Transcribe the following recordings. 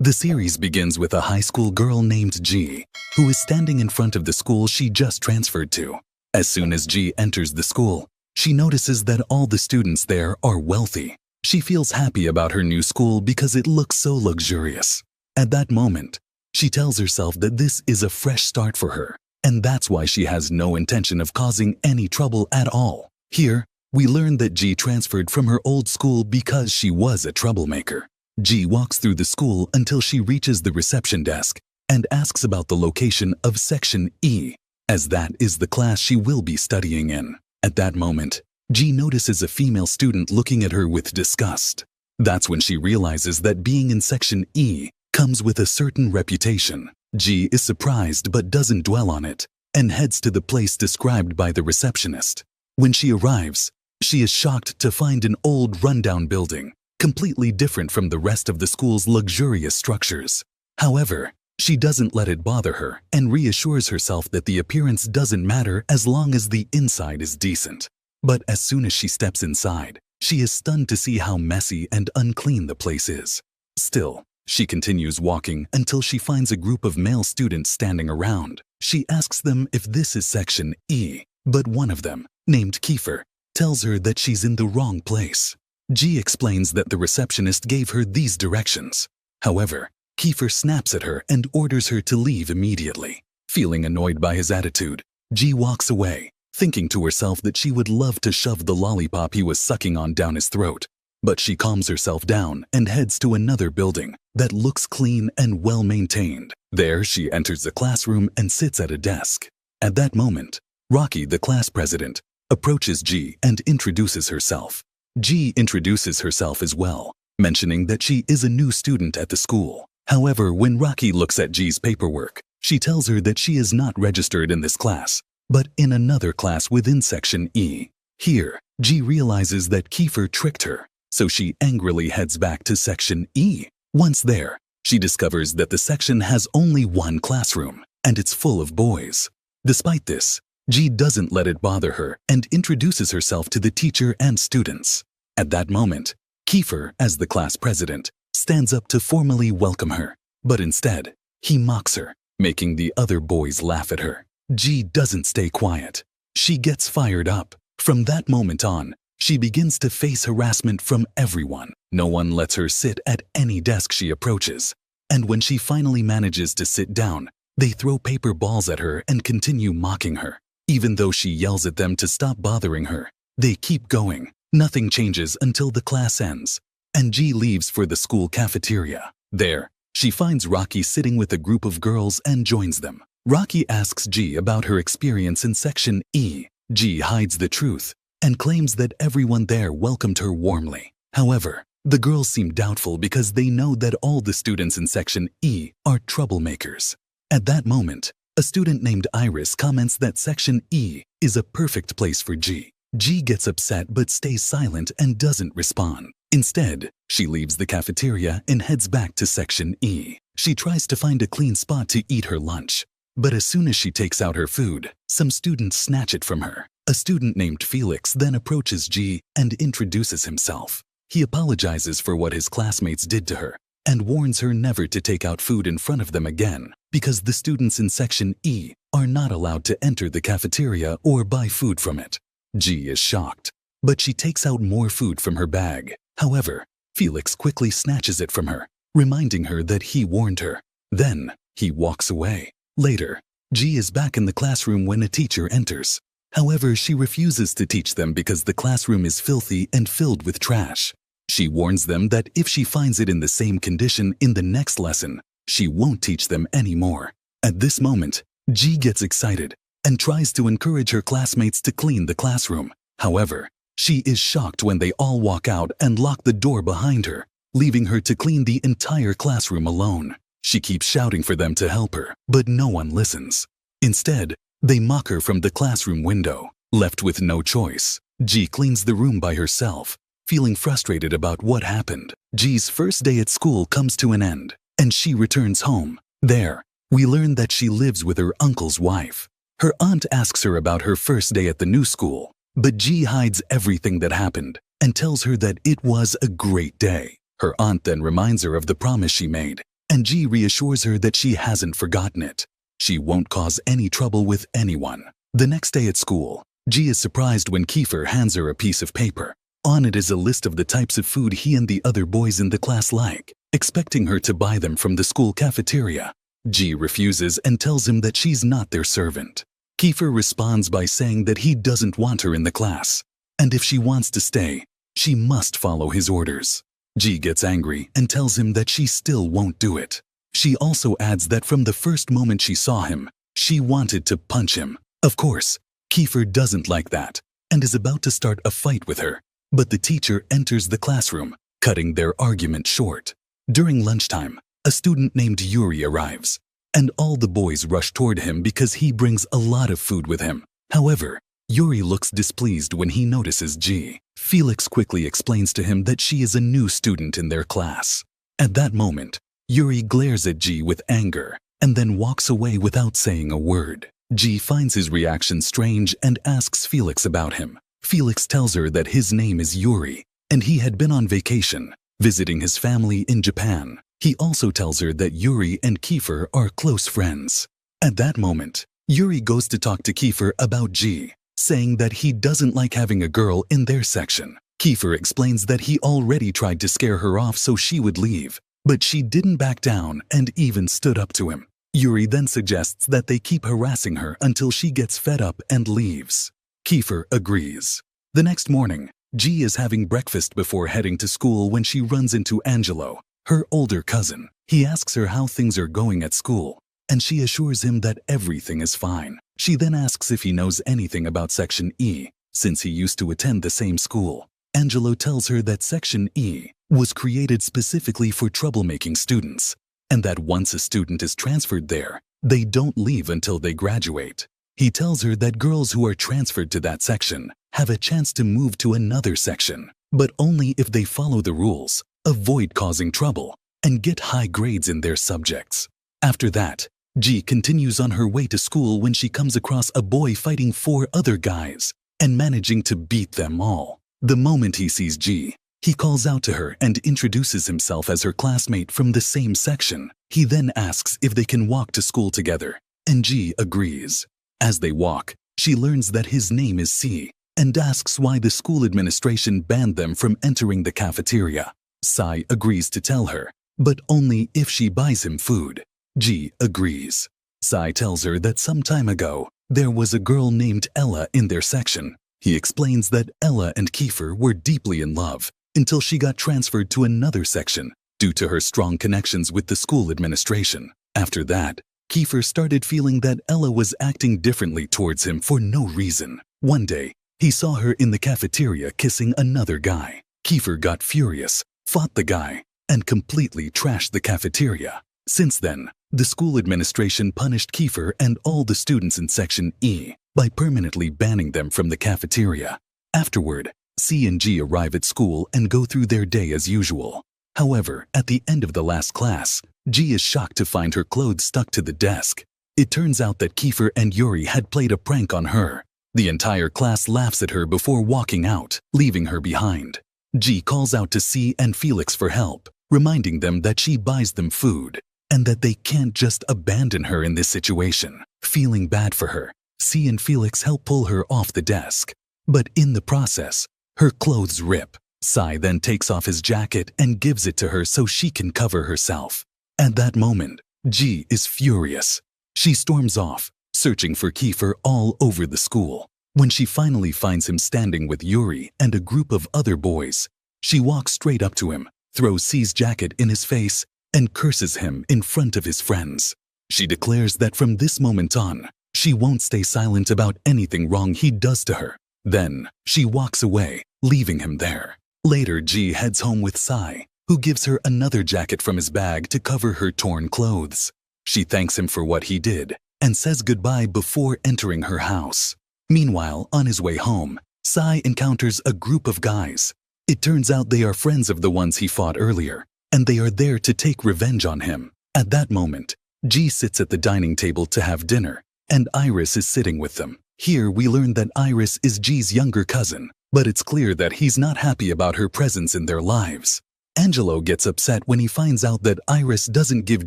The series begins with a high school girl named G, who is standing in front of the school she just transferred to. As soon as G enters the school, she notices that all the students there are wealthy. She feels happy about her new school because it looks so luxurious. At that moment, she tells herself that this is a fresh start for her, and that's why she has no intention of causing any trouble at all. Here, we learn that G transferred from her old school because she was a troublemaker. G walks through the school until she reaches the reception desk and asks about the location of Section E, as that is the class she will be studying in. At that moment, G notices a female student looking at her with disgust. That's when she realizes that being in Section E comes with a certain reputation. G is surprised but doesn't dwell on it and heads to the place described by the receptionist. When she arrives, she is shocked to find an old rundown building, completely different from the rest of the school's luxurious structures. However, she doesn't let it bother her and reassures herself that the appearance doesn't matter as long as the inside is decent. But as soon as she steps inside, she is stunned to see how messy and unclean the place is. Still, she continues walking until she finds a group of male students standing around. She asks them if this is Section E, but one of them, named Kiefer, tells her that she's in the wrong place. G explains that the receptionist gave her these directions. However, Kiefer snaps at her and orders her to leave immediately. Feeling annoyed by his attitude, G walks away, thinking to herself that she would love to shove the lollipop he was sucking on down his throat. But she calms herself down and heads to another building that looks clean and well-maintained. There, she enters the classroom and sits at a desk. At that moment, Rocky, the class president, approaches G and introduces herself. G introduces herself as well, mentioning that she is a new student at the school. However, when Rocky looks at G's paperwork, she tells her that she is not registered in this class, but in another class within Section E. Here, G realizes that Kiefer tricked her, so she angrily heads back to Section E. Once there, she discovers that the section has only one classroom, and it's full of boys. Despite this, G doesn't let it bother her and introduces herself to the teacher and students. At that moment, Kiefer, as the class president, stands up to formally welcome her, but instead, he mocks her, making the other boys laugh at her. G doesn't stay quiet. She gets fired up. From that moment on, she begins to face harassment from everyone. No one lets her sit at any desk she approaches, and when she finally manages to sit down, they throw paper balls at her and continue mocking her. Even though she yells at them to stop bothering her, they keep going. Nothing changes until the class ends, and G leaves for the school cafeteria. There, she finds Rocky sitting with a group of girls and joins them. Rocky asks G about her experience in Section E. G hides the truth and claims that everyone there welcomed her warmly. However, the girls seem doubtful because they know that all the students in Section E are troublemakers. At that moment, a student named Iris comments that Section E is a perfect place for G. G gets upset but stays silent and doesn't respond. Instead, she leaves the cafeteria and heads back to Section E. She tries to find a clean spot to eat her lunch, but as soon as she takes out her food, some students snatch it from her. A student named Felix then approaches G and introduces himself. He apologizes for what his classmates did to her and warns her never to take out food in front of them again because the students in Section E are not allowed to enter the cafeteria or buy food from it. G is shocked, but she takes out more food from her bag. However, Felix quickly snatches it from her, reminding her that he warned her. Then, he walks away. Later, G is back in the classroom when a teacher enters. However, she refuses to teach them because the classroom is filthy and filled with trash. She warns them that if she finds it in the same condition in the next lesson, she won't teach them anymore. At this moment, G gets excited and tries to encourage her classmates to clean the classroom. However, she is shocked when they all walk out and lock the door behind her, leaving her to clean the entire classroom alone. She keeps shouting for them to help her, but no one listens. Instead, they mock her from the classroom window. Left with no choice, G cleans the room by herself, feeling frustrated about what happened. G's first day at school comes to an end, and she returns home. There, we learn that she lives with her uncle's wife. Her aunt asks her about her first day at the new school, but G hides everything that happened and tells her that it was a great day. Her aunt then reminds her of the promise she made and Ji reassures her that she hasn't forgotten it. She won't cause any trouble with anyone. The next day at school, Ji is surprised when Kiefer hands her a piece of paper. On it is a list of the types of food he and the other boys in the class like, expecting her to buy them from the school cafeteria. Ji refuses and tells him that she's not their servant. Kiefer responds by saying that he doesn't want her in the class, and if she wants to stay, she must follow his orders. Ji gets angry and tells him that she still won't do it. She also adds that from the first moment she saw him, she wanted to punch him. Of course, Kiefer doesn't like that and is about to start a fight with her, but the teacher enters the classroom, cutting their argument short. During lunchtime, a student named Yuri arrives, and all the boys rush toward him because he brings a lot of food with him. However, Yuri looks displeased when he notices Ji. Felix quickly explains to him that she is a new student in their class. At that moment, Yuri glares at Ji with anger and then walks away without saying a word. Ji finds his reaction strange and asks Felix about him. Felix tells her that his name is Yuri and he had been on vacation, visiting his family in Japan. He also tells her that Yuri and Kiefer are close friends. At that moment, Yuri goes to talk to Kiefer about Ji, saying that he doesn't like having a girl in their section. Kiefer explains that he already tried to scare her off so she would leave, but she didn't back down and even stood up to him. Yuri then suggests that they keep harassing her until she gets fed up and leaves. Kiefer agrees. The next morning, Ji is having breakfast before heading to school when she runs into Angelo, her older cousin. He asks her how things are going at school, and she assures him that everything is fine. She then asks if he knows anything about Section E, since he used to attend the same school. Angelo tells her that Section E was created specifically for troublemaking students, and that once a student is transferred there, they don't leave until they graduate. He tells her that girls who are transferred to that section have a chance to move to another section, but only if they follow the rules, avoid causing trouble, and get high grades in their subjects. After that, Ji continues on her way to school when she comes across a boy fighting 4 other guys and managing to beat them all. The moment he sees Ji, he calls out to her and introduces himself as her classmate from the same section. He then asks if they can walk to school together, and Ji agrees. As they walk, she learns that his name is Si and asks why the school administration banned them from entering the cafeteria. Si agrees to tell her, but only if she buys him food. Ji agrees. Si tells her that some time ago, there was a girl named Ella in their section. He explains that Ella and Kiefer were deeply in love until she got transferred to another section due to her strong connections with the school administration. After that, Kiefer started feeling that Ella was acting differently towards him for no reason. One day, he saw her in the cafeteria kissing another guy. Kiefer got furious, fought the guy, and completely trashed the cafeteria. Since then, the school administration punished Kiefer and all the students in Section E by permanently banning them from the cafeteria. Afterward, C and G arrive at school and go through their day as usual. However, at the end of the last class, G is shocked to find her clothes stuck to the desk. It turns out that Kiefer and Yuri had played a prank on her. The entire class laughs at her before walking out, leaving her behind. G calls out to C and Felix for help, reminding them that she buys them food and that they can't just abandon her in this situation. Feeling bad for her, C and Felix help pull her off the desk. But in the process, her clothes rip. Sai then takes off his jacket and gives it to her so she can cover herself. At that moment, G is furious. She storms off, searching for Kiefer all over the school. When she finally finds him standing with Yuri and a group of other boys, she walks straight up to him, throws C's jacket in his face, and curses him in front of his friends. She declares that from this moment on, she won't stay silent about anything wrong he does to her. Then, she walks away, leaving him there. Later, G heads home with Sai, who gives her another jacket from his bag to cover her torn clothes. She thanks him for what he did and says goodbye before entering her house. Meanwhile, on his way home, Sai encounters a group of guys. It turns out they are friends of the ones he fought earlier, and they are there to take revenge on him. At that moment, G sits at the dining table to have dinner, and Iris is sitting with them. Here we learn that Iris is G's younger cousin, but it's clear that he's not happy about her presence in their lives. Angelo gets upset when he finds out that Iris doesn't give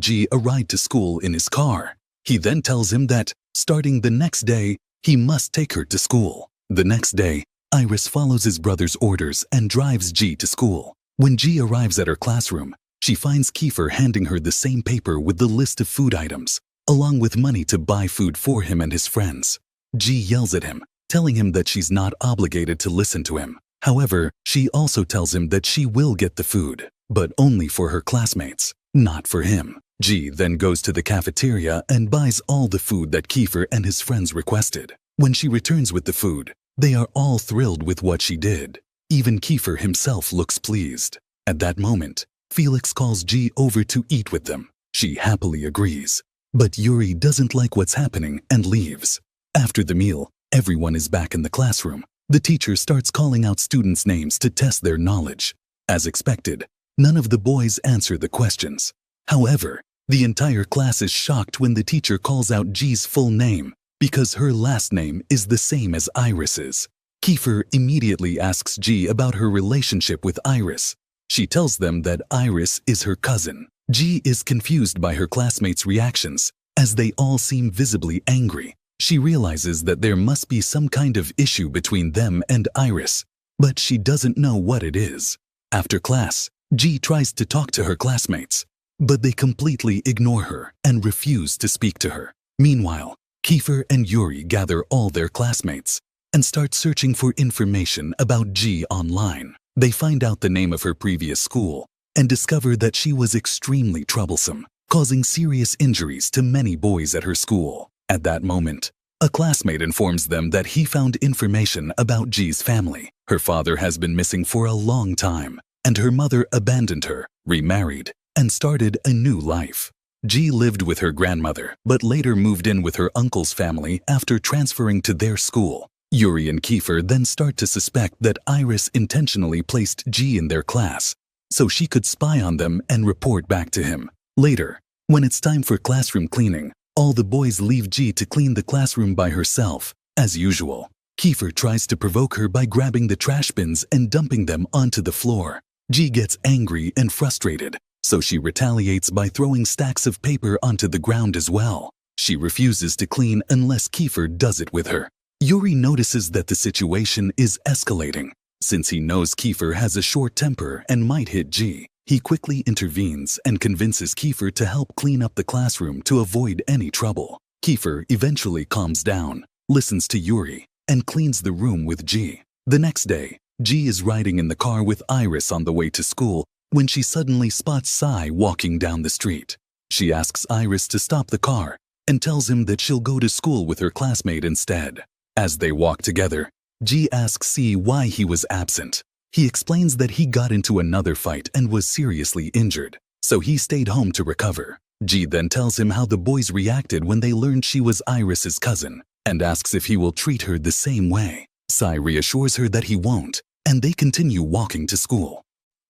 G a ride to school in his car. He then tells him that, starting the next day, he must take her to school. The next day, Iris follows his brother's orders and drives G to school. When G arrives at her classroom, she finds Kiefer handing her the same paper with the list of food items, along with money to buy food for him and his friends. G yells at him, telling him that she's not obligated to listen to him. However, she also tells him that she will get the food, but only for her classmates, not for him. G then goes to the cafeteria and buys all the food that Kiefer and his friends requested. When she returns with the food, they are all thrilled with what she did. Even Kiefer himself looks pleased. At that moment, Felix calls G over to eat with them. She happily agrees. But Yuri doesn't like what's happening and leaves. After the meal, everyone is back in the classroom. The teacher starts calling out students' names to test their knowledge. As expected, none of the boys answer the questions. However, the entire class is shocked when the teacher calls out G's full name because her last name is the same as Iris's. Kiefer immediately asks G about her relationship with Iris. She tells them that Iris is her cousin. G is confused by her classmates' reactions, as they all seem visibly angry. She realizes that there must be some kind of issue between them and Iris, but she doesn't know what it is. After class, G tries to talk to her classmates, but they completely ignore her and refuse to speak to her. Meanwhile, Kiefer and Yuri gather all their classmates and start searching for information about G online. They find out the name of her previous school and discover that she was extremely troublesome, causing serious injuries to many boys at her school. At that moment, a classmate informs them that he found information about G's family. Her father has been missing for a long time, and her mother abandoned her, remarried, and started a new life. G lived with her grandmother, but later moved in with her uncle's family after transferring to their school. Yuri and Kiefer then start to suspect that Iris intentionally placed G in their class, so she could spy on them and report back to him. Later, when it's time for classroom cleaning, all the boys leave G to clean the classroom by herself. As usual, Kiefer tries to provoke her by grabbing the trash bins and dumping them onto the floor. G gets angry and frustrated, so she retaliates by throwing stacks of paper onto the ground as well. She refuses to clean unless Kiefer does it with her. Yuri notices that the situation is escalating. Since he knows Kiefer has a short temper and might hit G, he quickly intervenes and convinces Kiefer to help clean up the classroom to avoid any trouble. Kiefer eventually calms down, listens to Yuri, and cleans the room with G. The next day, G is riding in the car with Iris on the way to school when she suddenly spots Sai walking down the street. She asks Iris to stop the car and tells him that she'll go to school with her classmate instead. As they walk together, G asks C why he was absent. He explains that he got into another fight and was seriously injured, so he stayed home to recover. G then tells him how the boys reacted when they learned she was Iris's cousin and asks if he will treat her the same way. Sai reassures her that he won't, and they continue walking to school.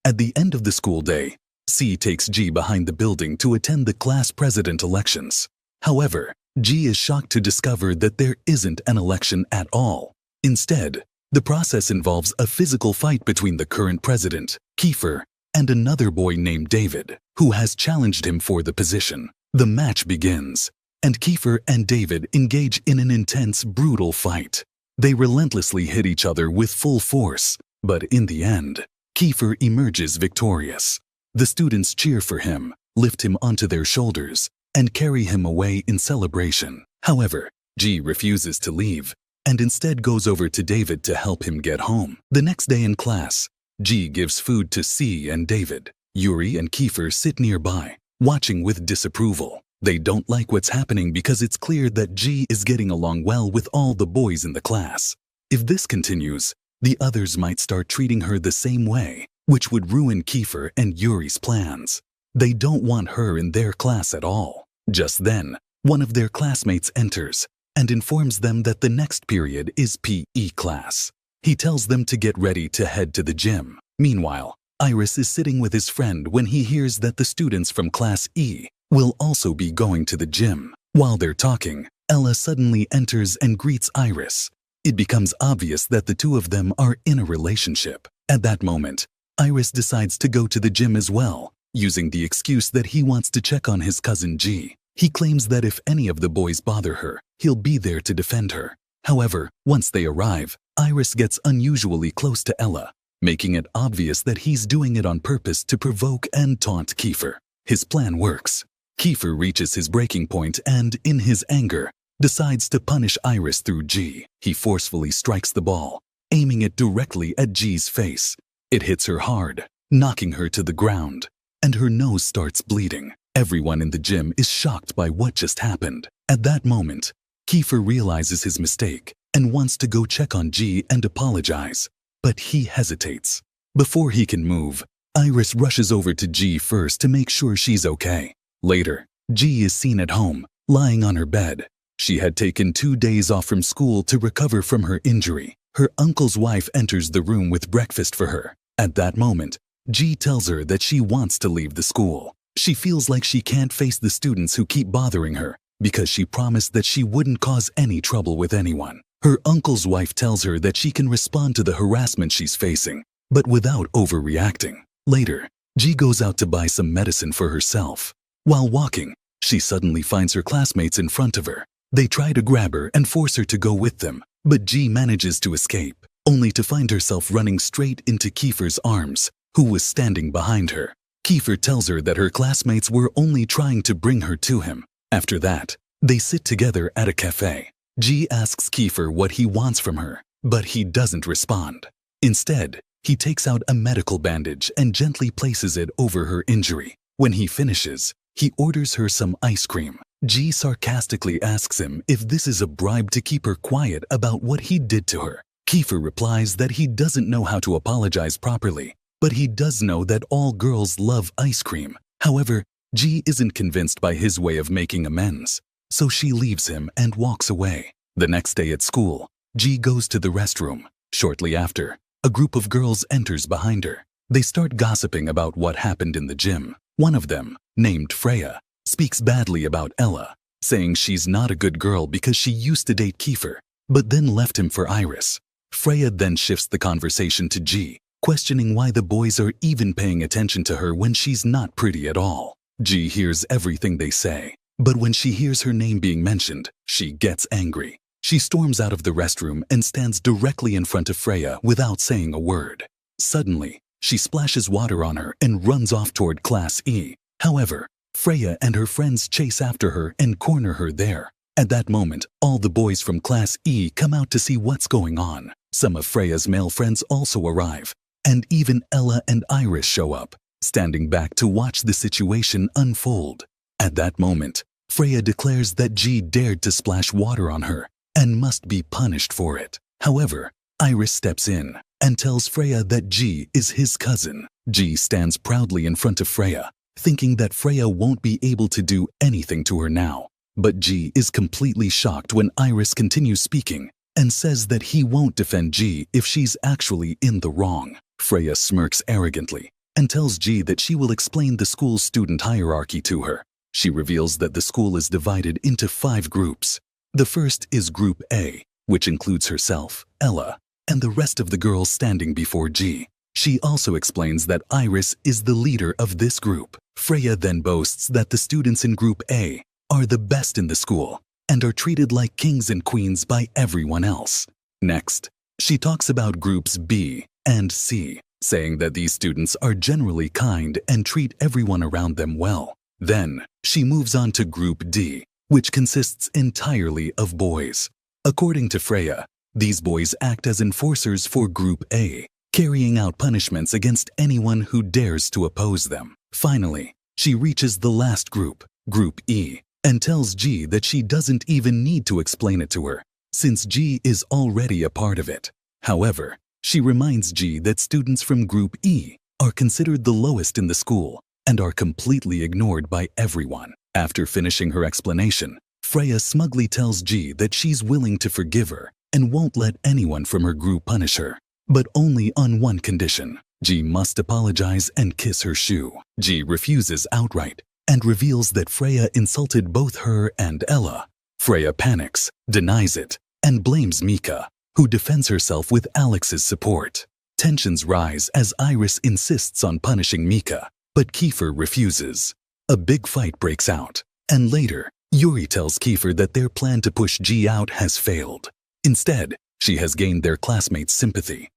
At the end of the school day, C takes G behind the building to attend the class president elections. However, G is shocked to discover that there isn't an election at all. Instead, the process involves a physical fight between the current president, Kiefer, and another boy named David, who has challenged him for the position. The match begins, and Kiefer and David engage in an intense, brutal fight. They relentlessly hit each other with full force, but in the end, Kiefer emerges victorious. The students cheer for him, lift him onto their shoulders, and carry him away in celebration. However, G refuses to leave and instead goes over to David to help him get home. The next day in class, G gives food to C and David. Yuri and Kiefer sit nearby, watching with disapproval. They don't like what's happening because it's clear that G is getting along well with all the boys in the class. If this continues, the others might start treating her the same way, which would ruin Kiefer and Yuri's plans. They don't want her in their class at all. Just then, one of their classmates enters and informs them that the next period is PE class. He tells them to get ready to head to the gym. Meanwhile, Iris is sitting with his friend when he hears that the students from Class E will also be going to the gym. While they're talking, Ella suddenly enters and greets Iris. It becomes obvious that the two of them are in a relationship. At that moment, Iris decides to go to the gym as well, using the excuse that he wants to check on his cousin G. He claims that if any of the boys bother her, he'll be there to defend her. However, once they arrive, Iris gets unusually close to Ella, making it obvious that he's doing it on purpose to provoke and taunt Kiefer. His plan works. Kiefer reaches his breaking point and, in his anger, decides to punish Iris through G. He forcefully strikes the ball, aiming it directly at G's face. It hits her hard, knocking her to the ground, and her nose starts bleeding. Everyone in the gym is shocked by what just happened. At that moment, Kiefer realizes his mistake and wants to go check on G and apologize, but he hesitates. Before he can move, Iris rushes over to G first to make sure she's okay. Later, G is seen at home, lying on her bed. She had taken 2 days off from school to recover from her injury. Her uncle's wife enters the room with breakfast for her. At that moment, G tells her that she wants to leave the school. She feels like she can't face the students who keep bothering her because she promised that she wouldn't cause any trouble with anyone. Her uncle's wife tells her that she can respond to the harassment she's facing, but without overreacting. Later, G goes out to buy some medicine for herself. While walking, she suddenly finds her classmates in front of her. They try to grab her and force her to go with them, but G manages to escape, only to find herself running straight into Kiefer's arms, who was standing behind her. Kiefer tells her that her classmates were only trying to bring her to him. After that, they sit together at a cafe. G asks Kiefer what he wants from her, but he doesn't respond. Instead, he takes out a medical bandage and gently places it over her injury. When he finishes, he orders her some ice cream. G sarcastically asks him if this is a bribe to keep her quiet about what he did to her. Kiefer replies that he doesn't know how to apologize properly, but he does know that all girls love ice cream. However, G isn't convinced by his way of making amends, so she leaves him and walks away. The next day at school, G goes to the restroom. Shortly after, a group of girls enters behind her. They start gossiping about what happened in the gym. One of them, named Freya, speaks badly about Ella, saying she's not a good girl because she used to date Kiefer, but then left him for Iris. Freya then shifts the conversation to G, questioning why the boys are even paying attention to her when she's not pretty at all. G hears everything they say, but when she hears her name being mentioned, she gets angry. She storms out of the restroom and stands directly in front of Freya without saying a word. Suddenly, she splashes water on her and runs off toward Class E. However, Freya and her friends chase after her and corner her there. At that moment, all the boys from Class E come out to see what's going on. Some of Freya's male friends also arrive, and even Ella and Iris show up, standing back to watch the situation unfold. At that moment, Freya declares that G dared to splash water on her and must be punished for it. However, Iris steps in and tells Freya that G is his cousin. G stands proudly in front of Freya, thinking that Freya won't be able to do anything to her now. But G is completely shocked when Iris continues speaking and says that he won't defend G if she's actually in the wrong. Freya smirks arrogantly and tells G that she will explain the school's student hierarchy to her. She reveals that the school is divided into 5 groups. The first is Group A, which includes herself, Ella, and the rest of the girls standing before G. She also explains that Iris is the leader of this group. Freya then boasts that the students in Group A are the best in the school and are treated like kings and queens by everyone else. Next, she talks about Groups B and C, saying that these students are generally kind and treat everyone around them well. Then, she moves on to Group D, which consists entirely of boys. According to Freya, these boys act as enforcers for Group A, carrying out punishments against anyone who dares to oppose them. Finally, she reaches the last group, Group E, and tells G that she doesn't even need to explain it to her, since G is already a part of it. However, she reminds G that students from Group E are considered the lowest in the school and are completely ignored by everyone. After finishing her explanation, Freya smugly tells G that she's willing to forgive her and won't let anyone from her group punish her, but only on one condition. G must apologize and kiss her shoe. G refuses outright and reveals that Freya insulted both her and Ella. Freya panics, denies it, and blames Mika, who defends herself with Alex's support. Tensions rise as Iris insists on punishing Mika, but Kiefer refuses. A big fight breaks out, and later, Yuri tells Kiefer that their plan to push G out has failed. Instead, she has gained their classmates' sympathy.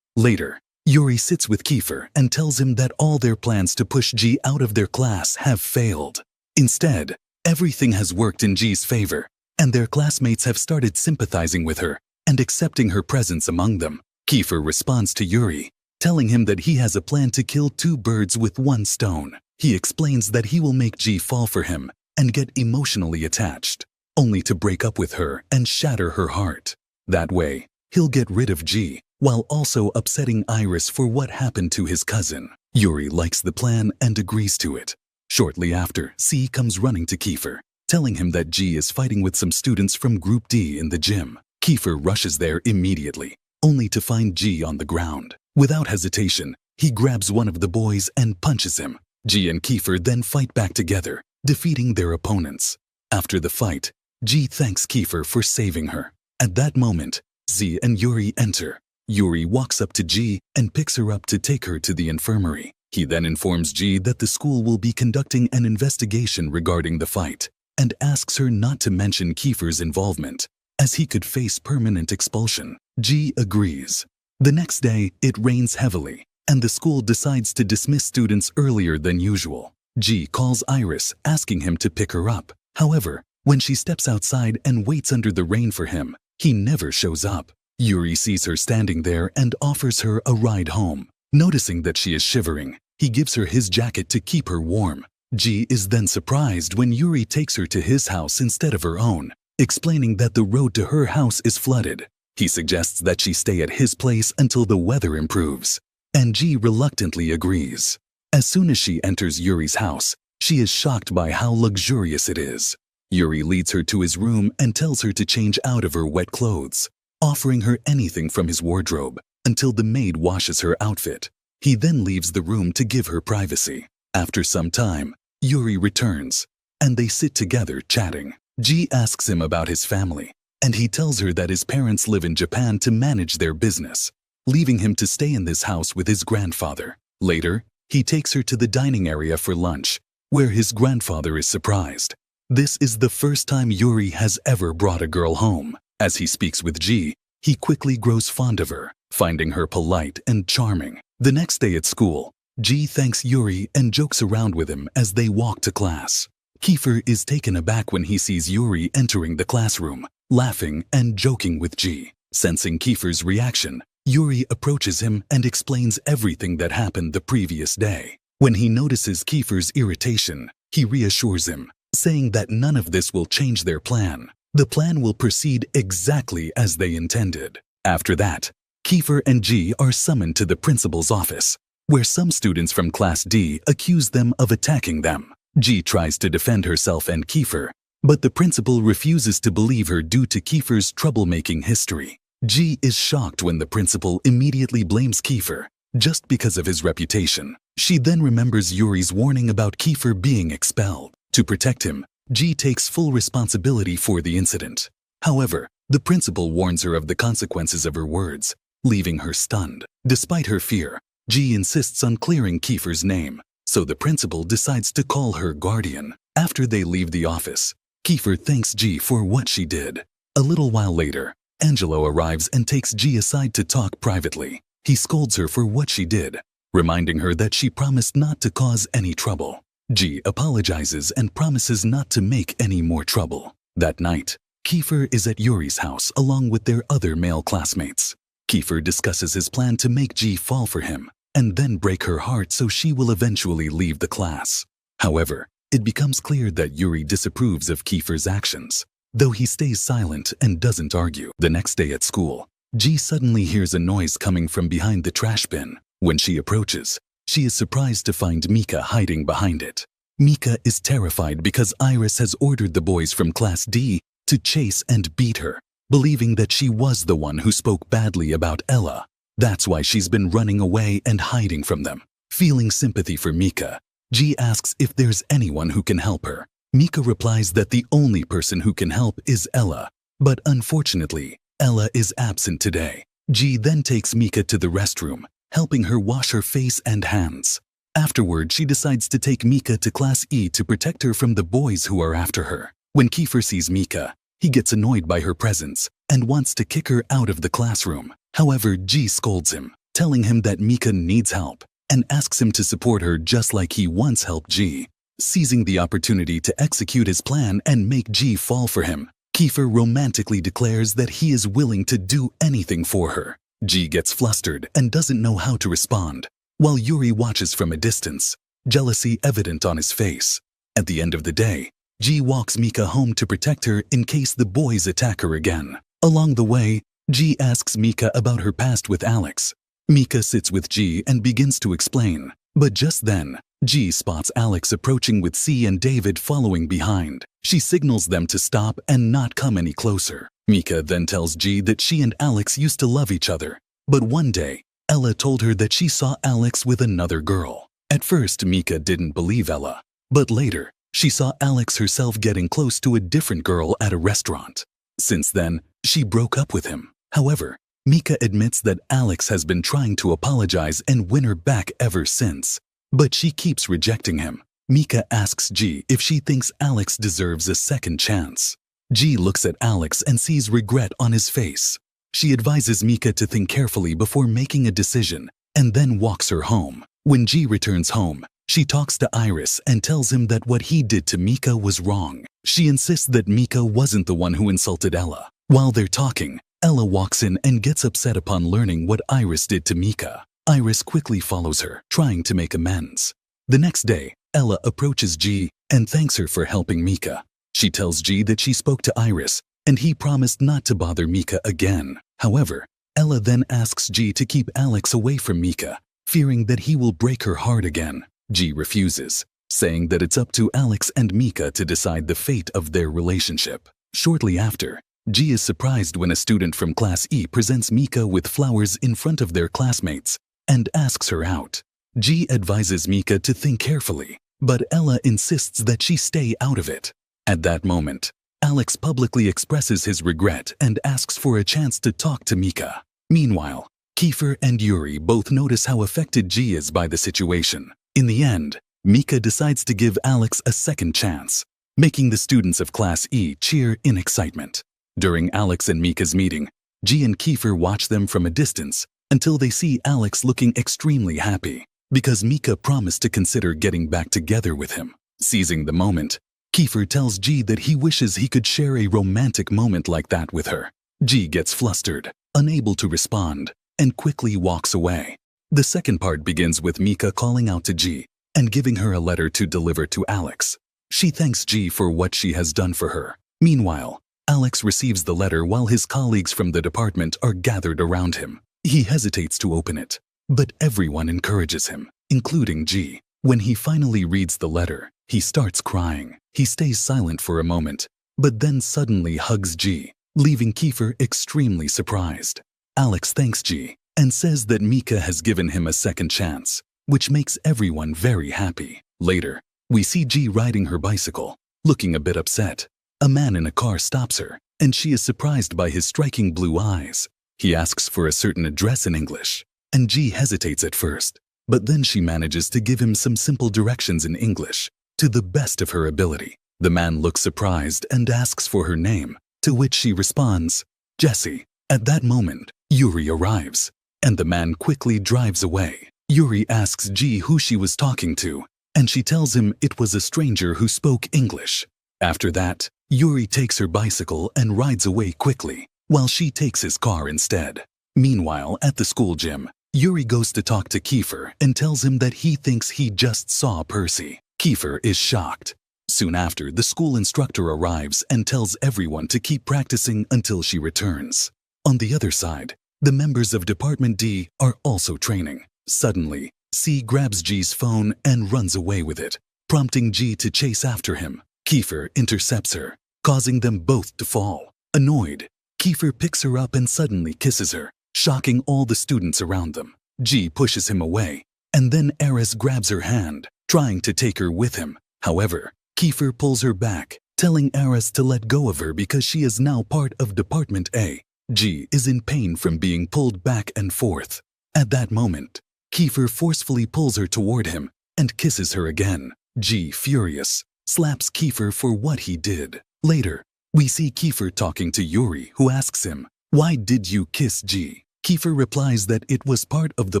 Later, Yuri sits with Kiefer and tells him that all their plans to push G out of their class have failed. Instead, everything has worked in G's favor, and their classmates have started sympathizing with her and accepting her presence among them. Kiefer responds to Yuri, telling him that he has a plan to kill two birds with one stone. He explains that he will make G fall for him and get emotionally attached, only to break up with her and shatter her heart. That way, he'll get rid of G, while also upsetting Iris for what happened to his cousin. Yuri likes the plan and agrees to it. Shortly after, C comes running to Kiefer, telling him that G is fighting with some students from Group D in the gym. Kiefer rushes there immediately, only to find G on the ground. Without hesitation, he grabs one of the boys and punches him. G and Kiefer then fight back together, defeating their opponents. After the fight, G thanks Kiefer for saving her. At that moment, Z and Yuri enter. Yuri walks up to G and picks her up to take her to the infirmary. He then informs G that the school will be conducting an investigation regarding the fight and asks her not to mention Kiefer's involvement, as he could face permanent expulsion. G agrees. The next day, it rains heavily, and the school decides to dismiss students earlier than usual. G calls Iris, asking him to pick her up. However, when she steps outside and waits under the rain for him, he never shows up. Yuri sees her standing there and offers her a ride home. Noticing that she is shivering, he gives her his jacket to keep her warm. G is then surprised when Yuri takes her to his house instead of her own, explaining that the road to her house is flooded. He suggests that she stay at his place until the weather improves, and G reluctantly agrees. As soon as she enters Yuri's house, she is shocked by how luxurious it is. Yuri leads her to his room and tells her to change out of her wet clothes, offering her anything from his wardrobe until the maid washes her outfit. He then leaves the room to give her privacy. After some time, Yuri returns, and they sit together chatting. G asks him about his family, and he tells her that his parents live in Japan to manage their business, leaving him to stay in this house with his grandfather. Later, he takes her to the dining area for lunch, where his grandfather is surprised. This is the first time Yuri has ever brought a girl home. As he speaks with G, he quickly grows fond of her, finding her polite and charming. The next day at school, G thanks Yuri and jokes around with him as they walk to class. Kiefer is taken aback when he sees Yuri entering the classroom, laughing and joking with G. Sensing Kiefer's reaction, Yuri approaches him and explains everything that happened the previous day. When he notices Kiefer's irritation, he reassures him, saying that none of this will change their plan. The plan will proceed exactly as they intended. After that, Kiefer and G are summoned to the principal's office, where some students from Class D accuse them of attacking them. G tries to defend herself and Kiefer, but the principal refuses to believe her due to Kiefer's troublemaking history. G is shocked when the principal immediately blames Kiefer, just because of his reputation. She then remembers Yuri's warning about Kiefer being expelled. To protect him, G takes full responsibility for the incident. However, the principal warns her of the consequences of her words, leaving her stunned. Despite her fear, G insists on clearing Kiefer's name, so the principal decides to call her guardian. After they leave the office, Kiefer thanks G for what she did. A little while later, Angelo arrives and takes G aside to talk privately. He scolds her for what she did, reminding her that she promised not to cause any trouble. G apologizes and promises not to make any more trouble. That night, Kiefer is at Yuri's house along with their other male classmates. Kiefer discusses his plan to make G fall for him and then break her heart so she will eventually leave the class. However, it becomes clear that Yuri disapproves of Kiefer's actions, though he stays silent and doesn't argue. The next day at school, G suddenly hears a noise coming from behind the trash bin. When she approaches, she is surprised to find Mika hiding behind it. Mika is terrified because Iris has ordered the boys from Class D to chase and beat her, believing that she was the one who spoke badly about Ella. That's why she's been running away and hiding from them. Feeling sympathy for Mika, G asks if there's anyone who can help her. Mika replies that the only person who can help is Ella, but unfortunately, Ella is absent today. G then takes Mika to the restroom, helping her wash her face and hands. Afterward, she decides to take Mika to Class E to protect her from the boys who are after her. When Kiefer sees Mika, he gets annoyed by her presence and wants to kick her out of the classroom. However, G scolds him, telling him that Mika needs help and asks him to support her just like he once helped G. Seizing the opportunity to execute his plan and make G fall for him, Kiefer romantically declares that he is willing to do anything for her. G gets flustered and doesn't know how to respond, while Yuri watches from a distance, jealousy evident on his face. At the end of the day, G walks Mika home to protect her in case the boys attack her again. Along the way, G asks Mika about her past with Alex. Mika sits with G and begins to explain, but just then, G spots Alex approaching with C and David following behind. She signals them to stop and not come any closer. Mika then tells G that she and Alex used to love each other, but one day, Ella told her that she saw Alex with another girl. At first, Mika didn't believe Ella, but later, she saw Alex herself getting close to a different girl at a restaurant. Since then, she broke up with him. However, Mika admits that Alex has been trying to apologize and win her back ever since, but she keeps rejecting him. Mika asks G if she thinks Alex deserves a second chance. G looks at Alex and sees regret on his face. She advises Mika to think carefully before making a decision and then walks her home. When G returns home, she talks to Iris and tells him that what he did to Mika was wrong. She insists that Mika wasn't the one who insulted Ella. While they're talking, Ella walks in and gets upset upon learning what Iris did to Mika. Iris quickly follows her, trying to make amends. The next day, Ella approaches G and thanks her for helping Mika. She tells G that she spoke to Iris and he promised not to bother Mika again. However, Ella then asks G to keep Alex away from Mika, fearing that he will break her heart again. G refuses, saying that it's up to Alex and Mika to decide the fate of their relationship. Shortly after, G is surprised when a student from Class E presents Mika with flowers in front of their classmates and asks her out. G advises Mika to think carefully, but Ella insists that she stay out of it. At that moment, Alex publicly expresses his regret and asks for a chance to talk to Mika. Meanwhile, Kiefer and Yuri both notice how affected G is by the situation. In the end, Mika decides to give Alex a second chance, making the students of Class E cheer in excitement. During Alex and Mika's meeting, G and Kiefer watch them from a distance until they see Alex looking extremely happy because Mika promised to consider getting back together with him. Seizing the moment, Kiefer tells G that he wishes he could share a romantic moment like that with her. G gets flustered, unable to respond, and quickly walks away. The second part begins with Mika calling out to G and giving her a letter to deliver to Alex. She thanks G for what she has done for her. Meanwhile, Alex receives the letter while his colleagues from the department are gathered around him. He hesitates to open it, but everyone encourages him, including G. When he finally reads the letter, he starts crying. He stays silent for a moment, but then suddenly hugs G, leaving Kiefer extremely surprised. Alex thanks G and says that Mika has given him a second chance, which makes everyone very happy. Later, we see G riding her bicycle, looking a bit upset. A man in a car stops her, and she is surprised by his striking blue eyes. He asks for a certain address in English, and G hesitates at first, but then she manages to give him some simple directions in English, to the best of her ability. The man looks surprised and asks for her name, to which she responds, Jessie. At that moment, Yuri arrives, and the man quickly drives away. Yuri asks G who she was talking to, and she tells him it was a stranger who spoke English. After that, Yuri takes her bicycle and rides away quickly, while she takes his car instead. Meanwhile, at the school gym, Yuri goes to talk to Kiefer and tells him that he thinks he just saw Percy. Kiefer is shocked. Soon after, the school instructor arrives and tells everyone to keep practicing until she returns. On the other side, the members of Department D are also training. Suddenly, C grabs G's phone and runs away with it, prompting G to chase after him. Kiefer intercepts her, causing them both to fall. Annoyed, Kiefer picks her up and suddenly kisses her, shocking all the students around them. G pushes him away, and then Aris grabs her hand, trying to take her with him. However, Kiefer pulls her back, telling Aris to let go of her because she is now part of Department A. G is in pain from being pulled back and forth. At that moment, Kiefer forcefully pulls her toward him and kisses her again. G, furious, slaps Kiefer for what he did. Later, we see Kiefer talking to Yuri, who asks him, "Why did you kiss G?" Kiefer replies that it was part of the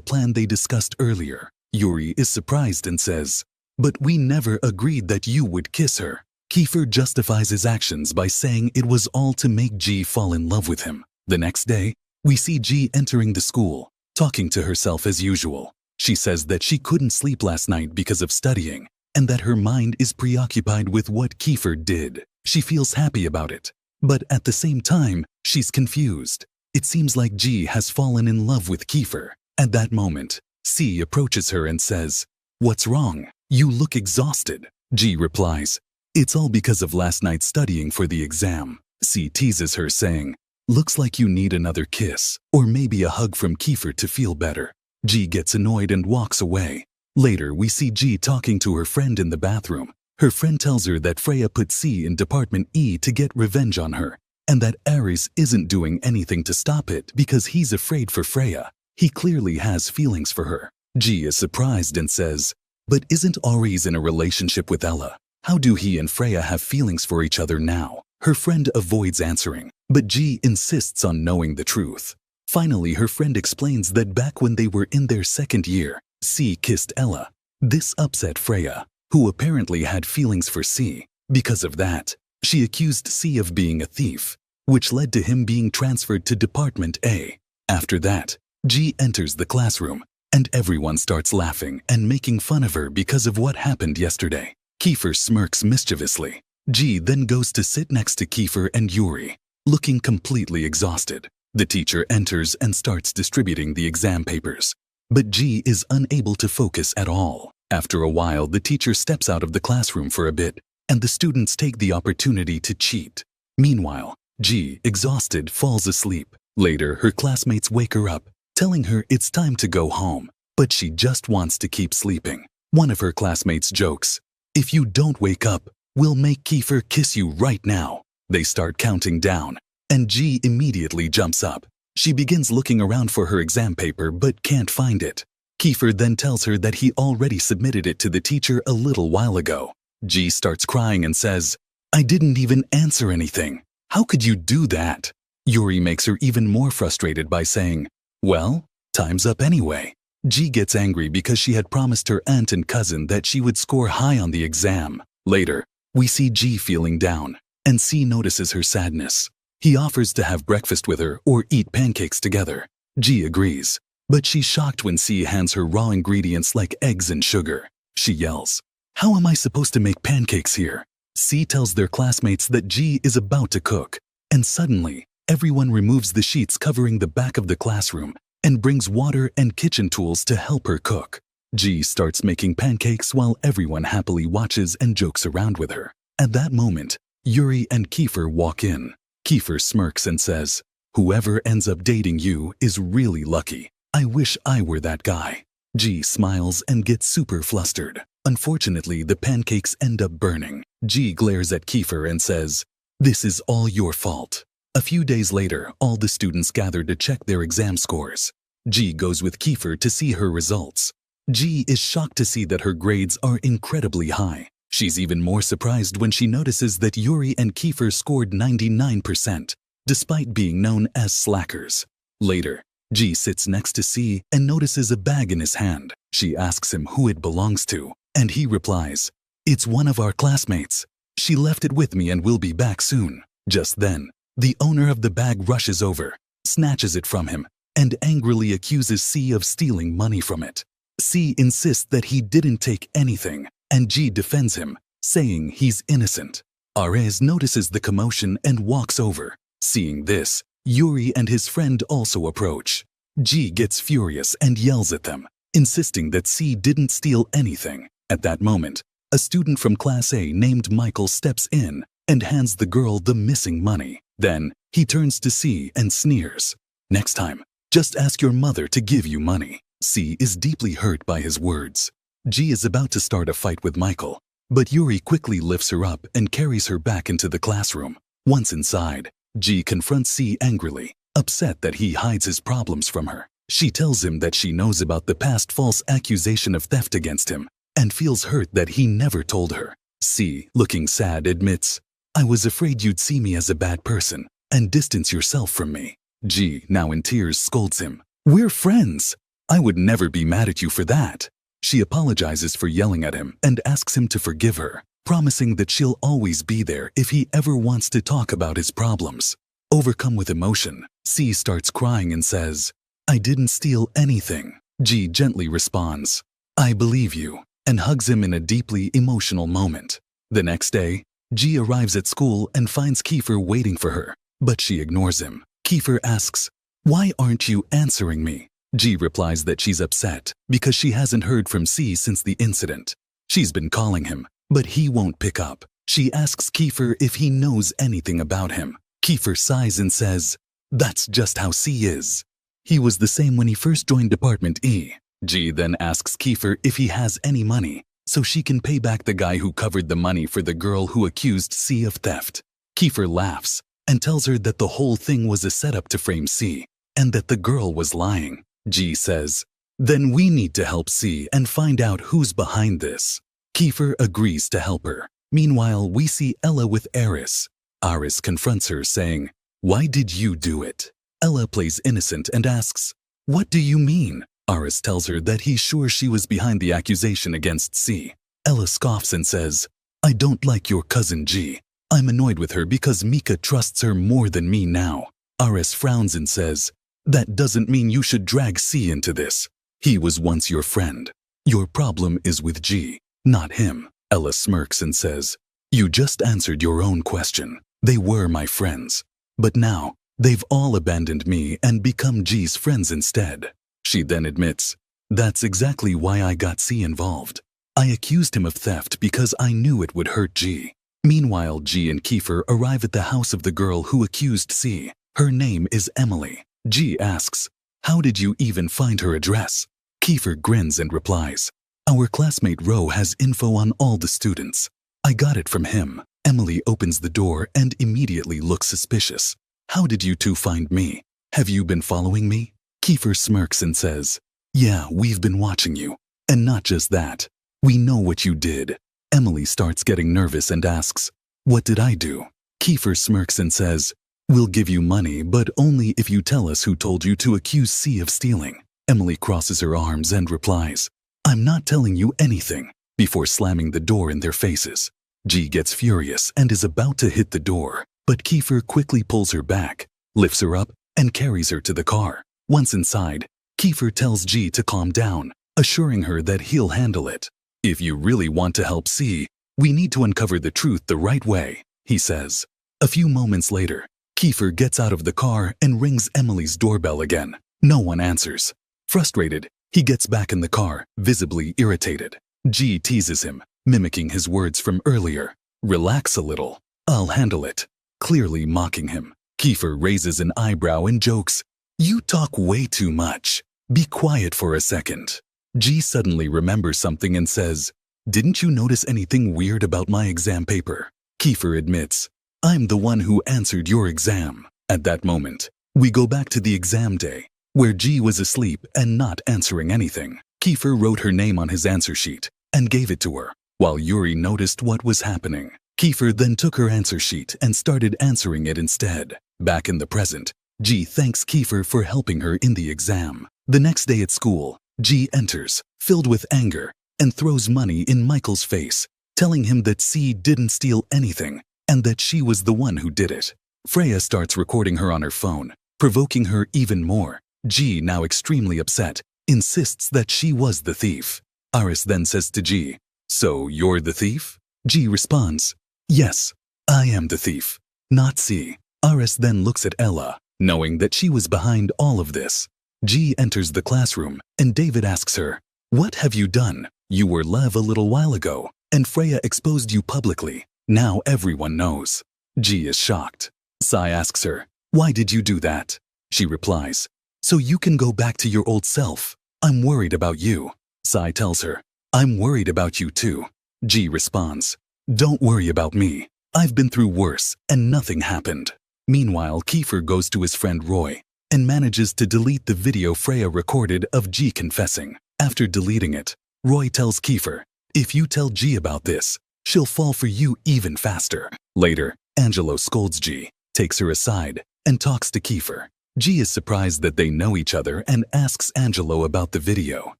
plan they discussed earlier. Yuri is surprised and says, "But we never agreed that you would kiss her." Kiefer justifies his actions by saying it was all to make G fall in love with him. The next day, we see G entering the school, talking to herself as usual. She says that she couldn't sleep last night because of studying, and that her mind is preoccupied with what Kiefer did. She feels happy about it, but at the same time, she's confused. It seems like G has fallen in love with Kiefer. At that moment, C approaches her and says, "What's wrong? You look exhausted." G replies, "It's all because of last night's studying for the exam." C teases her, saying, "Looks like you need another kiss, or maybe a hug from Kiefer to feel better." G gets annoyed and walks away. Later, we see G talking to her friend in the bathroom. Her friend tells her that Freya put C in Department E to get revenge on her, and that Ares isn't doing anything to stop it because he's afraid for Freya. He clearly has feelings for her. G is surprised and says, "But isn't Ares in a relationship with Ella? How do he and Freya have feelings for each other now?" Her friend avoids answering, but G insists on knowing the truth. Finally, her friend explains that back when they were in their second year, C kissed Ella. This upset Freya, who apparently had feelings for C. Because of that, she accused C of being a thief, which led to him being transferred to Department A. After that, G enters the classroom, and everyone starts laughing and making fun of her because of what happened yesterday. Kiefer smirks mischievously. G then goes to sit next to Kiefer and Yuri, looking completely exhausted. The teacher enters and starts distributing the exam papers, but G is unable to focus at all. After a while, the teacher steps out of the classroom for a bit, and the students take the opportunity to cheat. Meanwhile, G, exhausted, falls asleep. Later, her classmates wake her up, telling her it's time to go home, but she just wants to keep sleeping. One of her classmates jokes, "If you don't wake up, we'll make Kiefer kiss you right now." They start counting down, and G immediately jumps up. She begins looking around for her exam paper but can't find it. Kiefer then tells her that he already submitted it to the teacher a little while ago. G starts crying and says, "I didn't even answer anything. How could you do that?" Yuri makes her even more frustrated by saying, "Well, time's up anyway." G gets angry because she had promised her aunt and cousin that she would score high on the exam. Later, we see G feeling down, and C notices her sadness. He offers to have breakfast with her or eat pancakes together. G agrees, but she's shocked when C hands her raw ingredients like eggs and sugar. She yells, "How am I supposed to make pancakes here?" C tells their classmates that G is about to cook, and suddenly, everyone removes the sheets covering the back of the classroom and brings water and kitchen tools to help her cook. G starts making pancakes while everyone happily watches and jokes around with her. At that moment, Yuri and Kiefer walk in. Kiefer smirks and says, "Whoever ends up dating you is really lucky. I wish I were that guy." G smiles and gets super flustered. Unfortunately, the pancakes end up burning. G glares at Kiefer and says, "This is all your fault." A few days later, all the students gather to check their exam scores. G goes with Kiefer to see her results. G is shocked to see that her grades are incredibly high. She's even more surprised when she notices that Yuri and Kiefer scored 99%, despite being known as slackers. Later, G sits next to C and notices a bag in his hand. She asks him who it belongs to, and he replies, "It's one of our classmates. She left it with me and will be back soon." Just then, the owner of the bag rushes over, snatches it from him, and angrily accuses C of stealing money from it. C insists that he didn't take anything, and G defends him, saying he's innocent. Ares notices the commotion and walks over. Seeing this, Yuri and his friend also approach. G gets furious and yells at them, insisting that C didn't steal anything. At that moment, a student from Class A named Michael steps in and hands the girl the missing money. Then, he turns to C and sneers, "Next time, just ask your mother to give you money." C is deeply hurt by his words. G is about to start a fight with Michael, but Yuri quickly lifts her up and carries her back into the classroom. Once inside, G confronts C angrily, Upset that he hides his problems from her, she tells him that she knows about the past false accusation of theft against him and feels hurt that he never told her. C, looking sad, admits, "I was afraid you'd see me as a bad person and distance yourself from me." G, now in tears, scolds him. "We're friends. I would never be mad at you for that." She apologizes for yelling at him and asks him to forgive her, promising that she'll always be there if he ever wants to talk about his problems. Overcome with emotion, C starts crying and says, "I didn't steal anything." G gently responds, "I believe you," and hugs him in a deeply emotional moment. The next day, G arrives at school and finds Kiefer waiting for her, but she ignores him. Kiefer asks, "Why aren't you answering me?" G replies that she's upset because she hasn't heard from C since the incident. She's been calling him, but he won't pick up. She asks Kiefer if he knows anything about him. Kiefer sighs and says, "That's just how C is. He was the same when he first joined Department E." G then asks Kiefer if he has any money so she can pay back the guy who covered the money for the girl who accused C of theft. Kiefer laughs and tells her that the whole thing was a setup to frame C and that the girl was lying. G says, "Then we need to help C and find out who's behind this." Kiefer agrees to help her. Meanwhile, we see Ella with Aris. Aris confronts her, saying, "Why did you do it?" Ella plays innocent and asks, "What do you mean?" Aris tells her that he's sure she was behind the accusation against C. Ella scoffs and says, "I don't like your cousin G. I'm annoyed with her because Mika trusts her more than me now." Aris frowns and says, "That doesn't mean you should drag C into this. He was once your friend. Your problem is with G, not him." Ella smirks and says, "You just answered your own question. They were my friends. But now, they've all abandoned me and become G's friends instead." She then admits, "That's exactly why I got C involved. I accused him of theft because I knew it would hurt G." Meanwhile, G and Kiefer arrive at the house of the girl who accused C. Her name is Emily. G asks, "How did you even find her address?" Kiefer grins and replies, "Our classmate Ro has info on all the students. I got it from him." Emily opens the door and immediately looks suspicious. "How did you two find me? Have you been following me?" Kiefer smirks and says, "Yeah, we've been watching you. And not just that, we know what you did." Emily starts getting nervous and asks, "What did I do?" Kiefer smirks and says, "We'll give you money, but only if you tell us who told you to accuse C of stealing." Emily crosses her arms and replies, "I'm not telling you anything," before slamming the door in their faces. G gets furious and is about to hit the door, but Kiefer quickly pulls her back, lifts her up, and carries her to the car. Once inside, Kiefer tells G to calm down, assuring her that he'll handle it. "If you really want to help C, we need to uncover the truth the right way," he says. A few moments later, Kiefer gets out of the car and rings Emily's doorbell again. No one answers. Frustrated, he gets back in the car, visibly irritated. G teases him, mimicking his words from earlier. "Relax a little. I'll handle it," clearly mocking him. Kiefer raises an eyebrow and jokes, "You talk way too much. Be quiet for a second." G suddenly remembers something and says, "Didn't you notice anything weird about my exam paper?" Kiefer admits, "I'm the one who answered your exam." At that moment, we go back to the exam day, where G was asleep and not answering anything. Kiefer wrote her name on his answer sheet and gave it to her, while Yuri noticed what was happening. Kiefer then took her answer sheet and started answering it instead. Back in the present, G thanks Kiefer for helping her in the exam. The next day at school, G enters, filled with anger, and throws money in Michael's face, telling him that C didn't steal anything and that she was the one who did it. Freya starts recording her on her phone, provoking her even more. G, now extremely upset, insists that she was the thief. Aris then says to G, "So you're the thief?" G responds, "Yes, I am the thief, not C." Aris then looks at Ella, knowing that she was behind all of this. G enters the classroom and David asks her, "What have you done? You were Lev a little while ago, and Freya exposed you publicly. Now everyone knows." G is shocked. Sai asks her, "Why did you do that?" She replies, "So you can go back to your old self. I'm worried about you." Sai tells her, "I'm worried about you too." G responds, "Don't worry about me. I've been through worse and nothing happened." Meanwhile, Kiefer goes to his friend Roy and manages to delete the video Freya recorded of G confessing. After deleting it, Roy tells Kiefer, "If you tell G about this, she'll fall for you even faster." Later, Angelo scolds G, takes her aside, and talks to Kiefer. G is surprised that they know each other and asks Angelo about the video.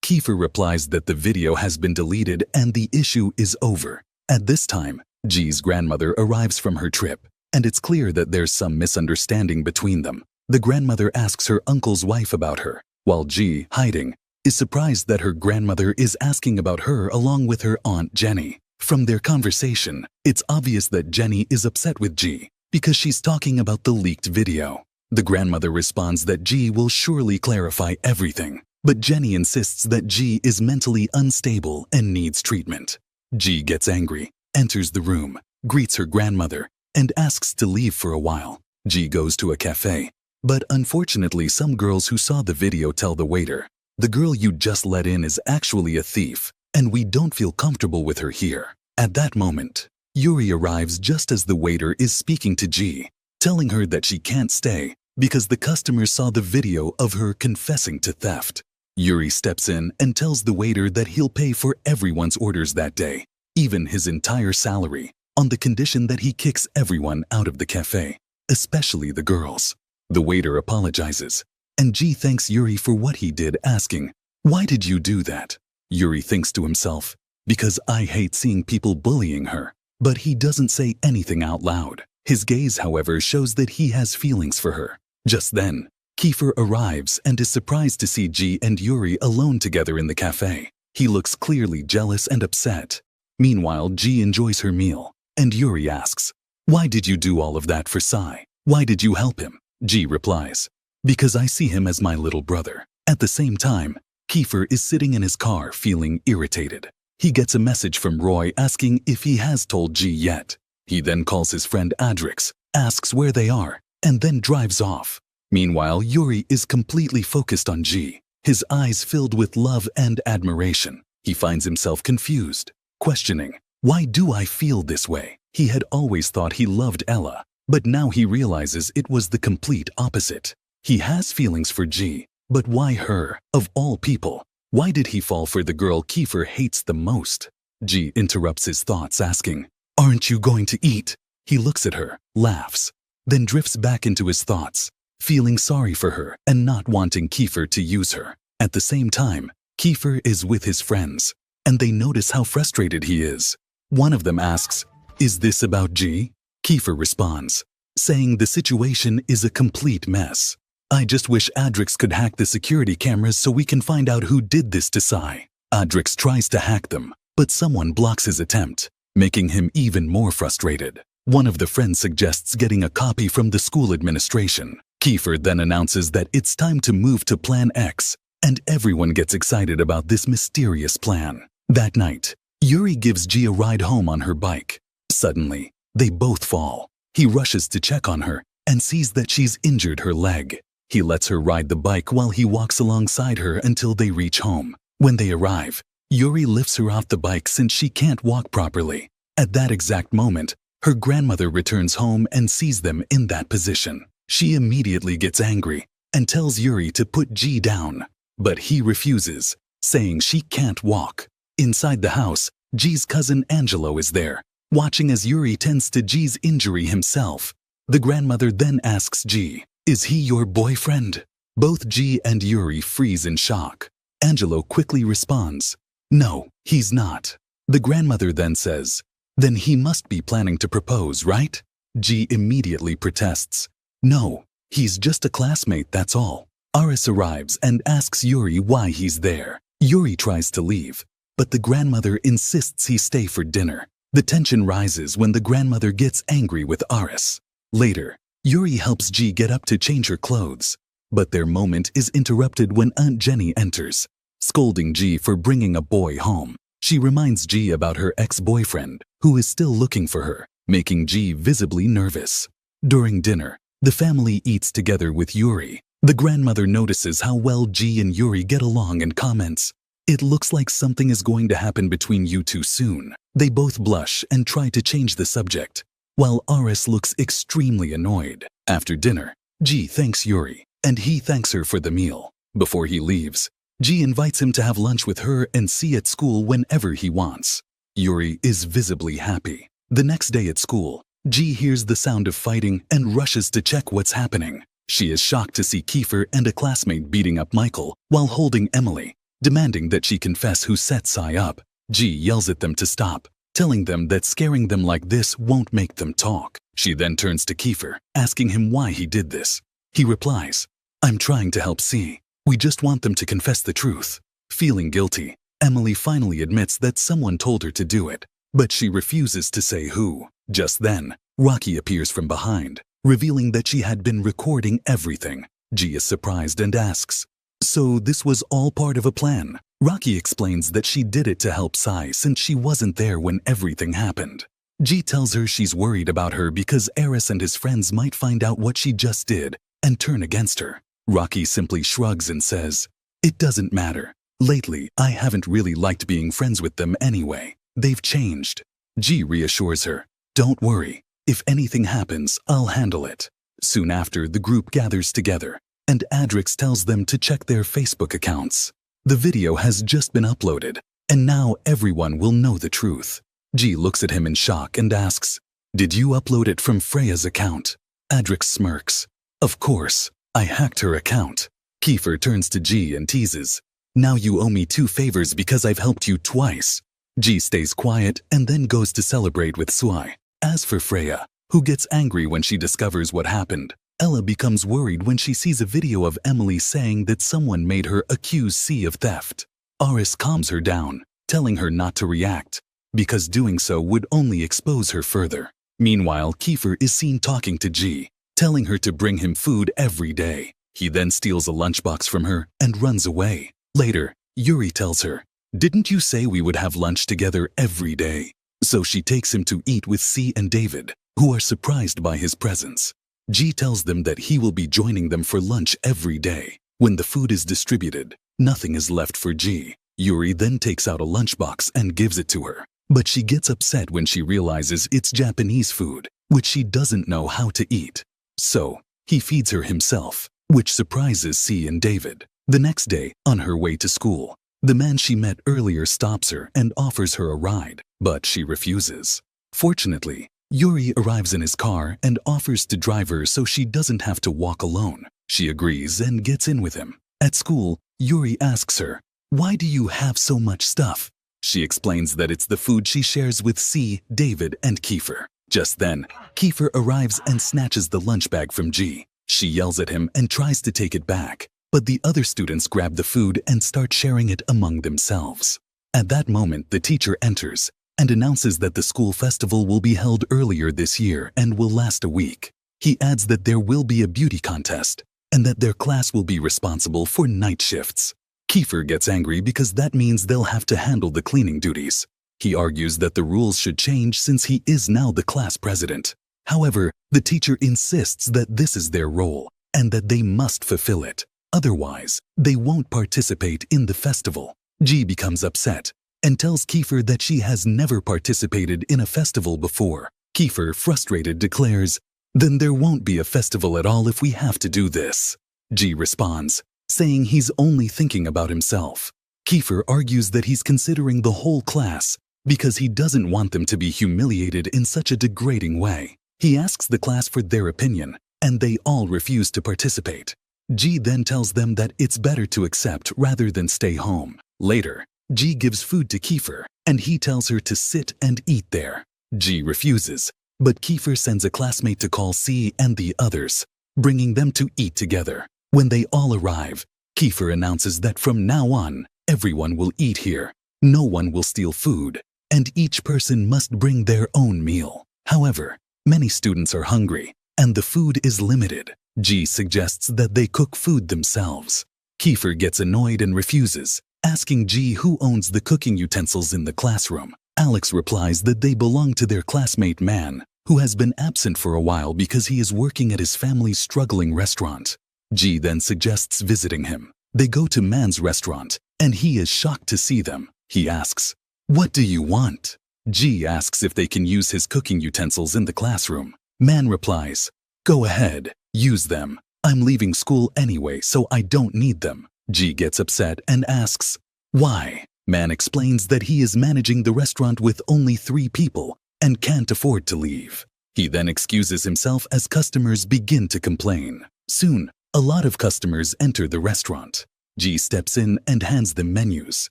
Kiefer replies that the video has been deleted and the issue is over. At this time, G's grandmother arrives from her trip, and it's clear that there's some misunderstanding between them. The grandmother asks her uncle's wife about her, while G, hiding, is surprised that her grandmother is asking about her along with her aunt Jenny. From their conversation, it's obvious that Jenny is upset with G because she's talking about the leaked video. The grandmother responds that G will surely clarify everything, but Jenny insists that G is mentally unstable and needs treatment. G gets angry, enters the room, greets her grandmother, and asks to leave for a while. G goes to a cafe, but unfortunately some girls who saw the video tell the waiter, "The girl you just let in is actually a thief, and we don't feel comfortable with her here." At that moment, Yuri arrives just as the waiter is speaking to G, telling her that she can't stay because the customers saw the video of her confessing to theft. Yuri steps in and tells the waiter that he'll pay for everyone's orders that day, even his entire salary, on the condition that he kicks everyone out of the cafe, especially the girls. The waiter apologizes, and G thanks Yuri for what he did, asking, "Why did you do that?" Yuri thinks to himself, "Because I hate seeing people bullying her." But he doesn't say anything out loud. His gaze, however, shows that he has feelings for her. Just then, Kiefer arrives and is surprised to see G and Yuri alone together in the cafe. He looks clearly jealous and upset. Meanwhile, G enjoys her meal, and Yuri asks, "Why did you do all of that for Sai? Why did you help him?" G replies, "Because I see him as my little brother." At the same time, Kiefer is sitting in his car feeling irritated. He gets a message from Roy asking if he has told G yet. He then calls his friend Adrix, asks where they are, and then drives off. Meanwhile, Yuri is completely focused on G, his eyes filled with love and admiration. He finds himself confused, questioning, "Why do I feel this way?" He had always thought he loved Ella, but now he realizes it was the complete opposite. He has feelings for G, but why her, of all people? Why did he fall for the girl Kiefer hates the most? G interrupts his thoughts, asking, "Aren't you going to eat?" He looks at her, laughs, then drifts back into his thoughts, feeling sorry for her and not wanting Kiefer to use her. At the same time, Kiefer is with his friends, and they notice how frustrated he is. One of them asks, "Is this about G?" Kiefer responds, saying the situation is a complete mess. "I just wish Adrix could hack the security cameras so we can find out who did this to Sai." Adrix tries to hack them, but someone blocks his attempt, making him even more frustrated. One of the friends suggests getting a copy from the school administration. Kiefer then announces that it's time to move to Plan X, and everyone gets excited about this mysterious plan. That night, Yuri gives G a ride home on her bike. Suddenly, they both fall. He rushes to check on her and sees that she's injured her leg. He lets her ride the bike while he walks alongside her until they reach home. When they arrive, Yuri lifts her off the bike since she can't walk properly. At that exact moment, her grandmother returns home and sees them in that position. She immediately gets angry and tells Yuri to put G down, but he refuses, saying she can't walk. Inside the house, G's cousin Angelo is there, watching as Yuri tends to G's injury himself. The grandmother then asks G, "Is he your boyfriend?" Both G and Yuri freeze in shock. Angelo quickly responds, "No, he's not." The grandmother then says, "Then he must be planning to propose, right?" G immediately protests, "No, he's just a classmate, that's all." Aris arrives and asks Yuri why he's there. Yuri tries to leave, but the grandmother insists he stay for dinner. The tension rises when the grandmother gets angry with Aris. Later, Yuri helps G get up to change her clothes, but their moment is interrupted when Aunt Jenny enters, scolding G for bringing a boy home. She reminds G about her ex-boyfriend, who is still looking for her, making G visibly nervous. During dinner, the family eats together with Yuri. The grandmother notices how well G and Yuri get along and comments, "It looks like something is going to happen between you two soon." They both blush and try to change the subject. while Aris looks extremely annoyed. After dinner, G thanks Yuri, and he thanks her for the meal. Before he leaves, G invites him to have lunch with her and C at school whenever he wants. Yuri is visibly happy. The next day at school, G hears the sound of fighting and rushes to check what's happening. She is shocked to see Kiefer and a classmate beating up Michael while holding Emily, demanding that she confess who set Sai up. G yells at them to stop, telling them that scaring them like this won't make them talk. She then turns to Kiefer, asking him why he did this. He replies, "I'm trying to help C. We just want them to confess the truth." Feeling guilty, Emily finally admits that someone told her to do it, but she refuses to say who. Just then, Rocky appears from behind, revealing that she had been recording everything. G is surprised and asks, "So this was all part of a plan?" Rocky explains that she did it to help Sai since she wasn't there when everything happened. G tells her she's worried about her because Aris and his friends might find out what she just did and turn against her. Rocky simply shrugs and says, "It doesn't matter. Lately, I haven't really liked being friends with them anyway. They've changed." G reassures her, "Don't worry. If anything happens, I'll handle it." Soon after, the group gathers together, and Adrix tells them to check their Facebook accounts. The video has just been uploaded, and now everyone will know the truth. G looks at him in shock and asks, "Did you upload it from Freya's account?" Adrix smirks. "Of course, I hacked her account." Kiefer turns to G and teases, "Now you owe me 2 favors because I've helped you twice." G stays quiet and then goes to celebrate with Suai. As for Freya, who gets angry when she discovers what happened, Ella becomes worried when she sees a video of Emily saying that someone made her accuse C of theft. Aris calms her down, telling her not to react, because doing so would only expose her further. Meanwhile, Kiefer is seen talking to G, telling her to bring him food every day. He then steals a lunchbox from her and runs away. Later, Yuri tells her, "Didn't you say we would have lunch together every day?" So she takes him to eat with C and David, who are surprised by his presence. G tells them that he will be joining them for lunch every day. When the food is distributed, nothing is left for G. Yuri then takes out a lunchbox and gives it to her, but she gets upset when she realizes it's Japanese food, which she doesn't know how to eat. So, he feeds her himself, which surprises C and David. The next day, on her way to school, the man she met earlier stops her and offers her a ride, but she refuses. Fortunately, Yuri arrives in his car and offers to drive her so she doesn't have to walk alone. She agrees and gets in with him. At school, Yuri asks her, "Why do you have so much stuff?" She explains that it's the food she shares with C, David, and Kiefer. Just then, Kiefer arrives and snatches the lunch bag from G. She yells at him and tries to take it back, but the other students grab the food and start sharing it among themselves. At that moment, the teacher enters and announces that the school festival will be held earlier this year and will last a week. He adds that there will be a beauty contest and that their class will be responsible for night shifts. Kiefer gets angry because that means they'll have to handle the cleaning duties. He argues that the rules should change since he is now the class president. However, the teacher insists that this is their role and that they must fulfill it. Otherwise, they won't participate in the festival. G becomes upset and tells Kiefer that she has never participated in a festival before. Kiefer, frustrated, declares, "Then there won't be a festival at all if we have to do this." G responds, saying he's only thinking about himself. Kiefer argues that he's considering the whole class because he doesn't want them to be humiliated in such a degrading way. He asks the class for their opinion, and they all refuse to participate. G then tells them that it's better to accept rather than stay home. Later, G gives food to Kiefer, and he tells her to sit and eat there. G refuses, but Kiefer sends a classmate to call C and the others, bringing them to eat together. When they all arrive, Kiefer announces that from now on, everyone will eat here, no one will steal food, and each person must bring their own meal. However, many students are hungry, and the food is limited. G suggests that they cook food themselves. Kiefer gets annoyed and refuses, asking G who owns the cooking utensils in the classroom. Alex replies that they belong to their classmate Man, who has been absent for a while because he is working at his family's struggling restaurant. G then suggests visiting him. They go to Man's restaurant, and he is shocked to see them. He asks, "What do you want?" G asks if they can use his cooking utensils in the classroom. Man replies, "Go ahead, use them. I'm leaving school anyway, so I don't need them." G gets upset and asks, "Why?" Man explains that he is managing the restaurant with only 3 people and can't afford to leave. He then excuses himself as customers begin to complain. Soon, a lot of customers enter the restaurant. G steps in and hands them menus.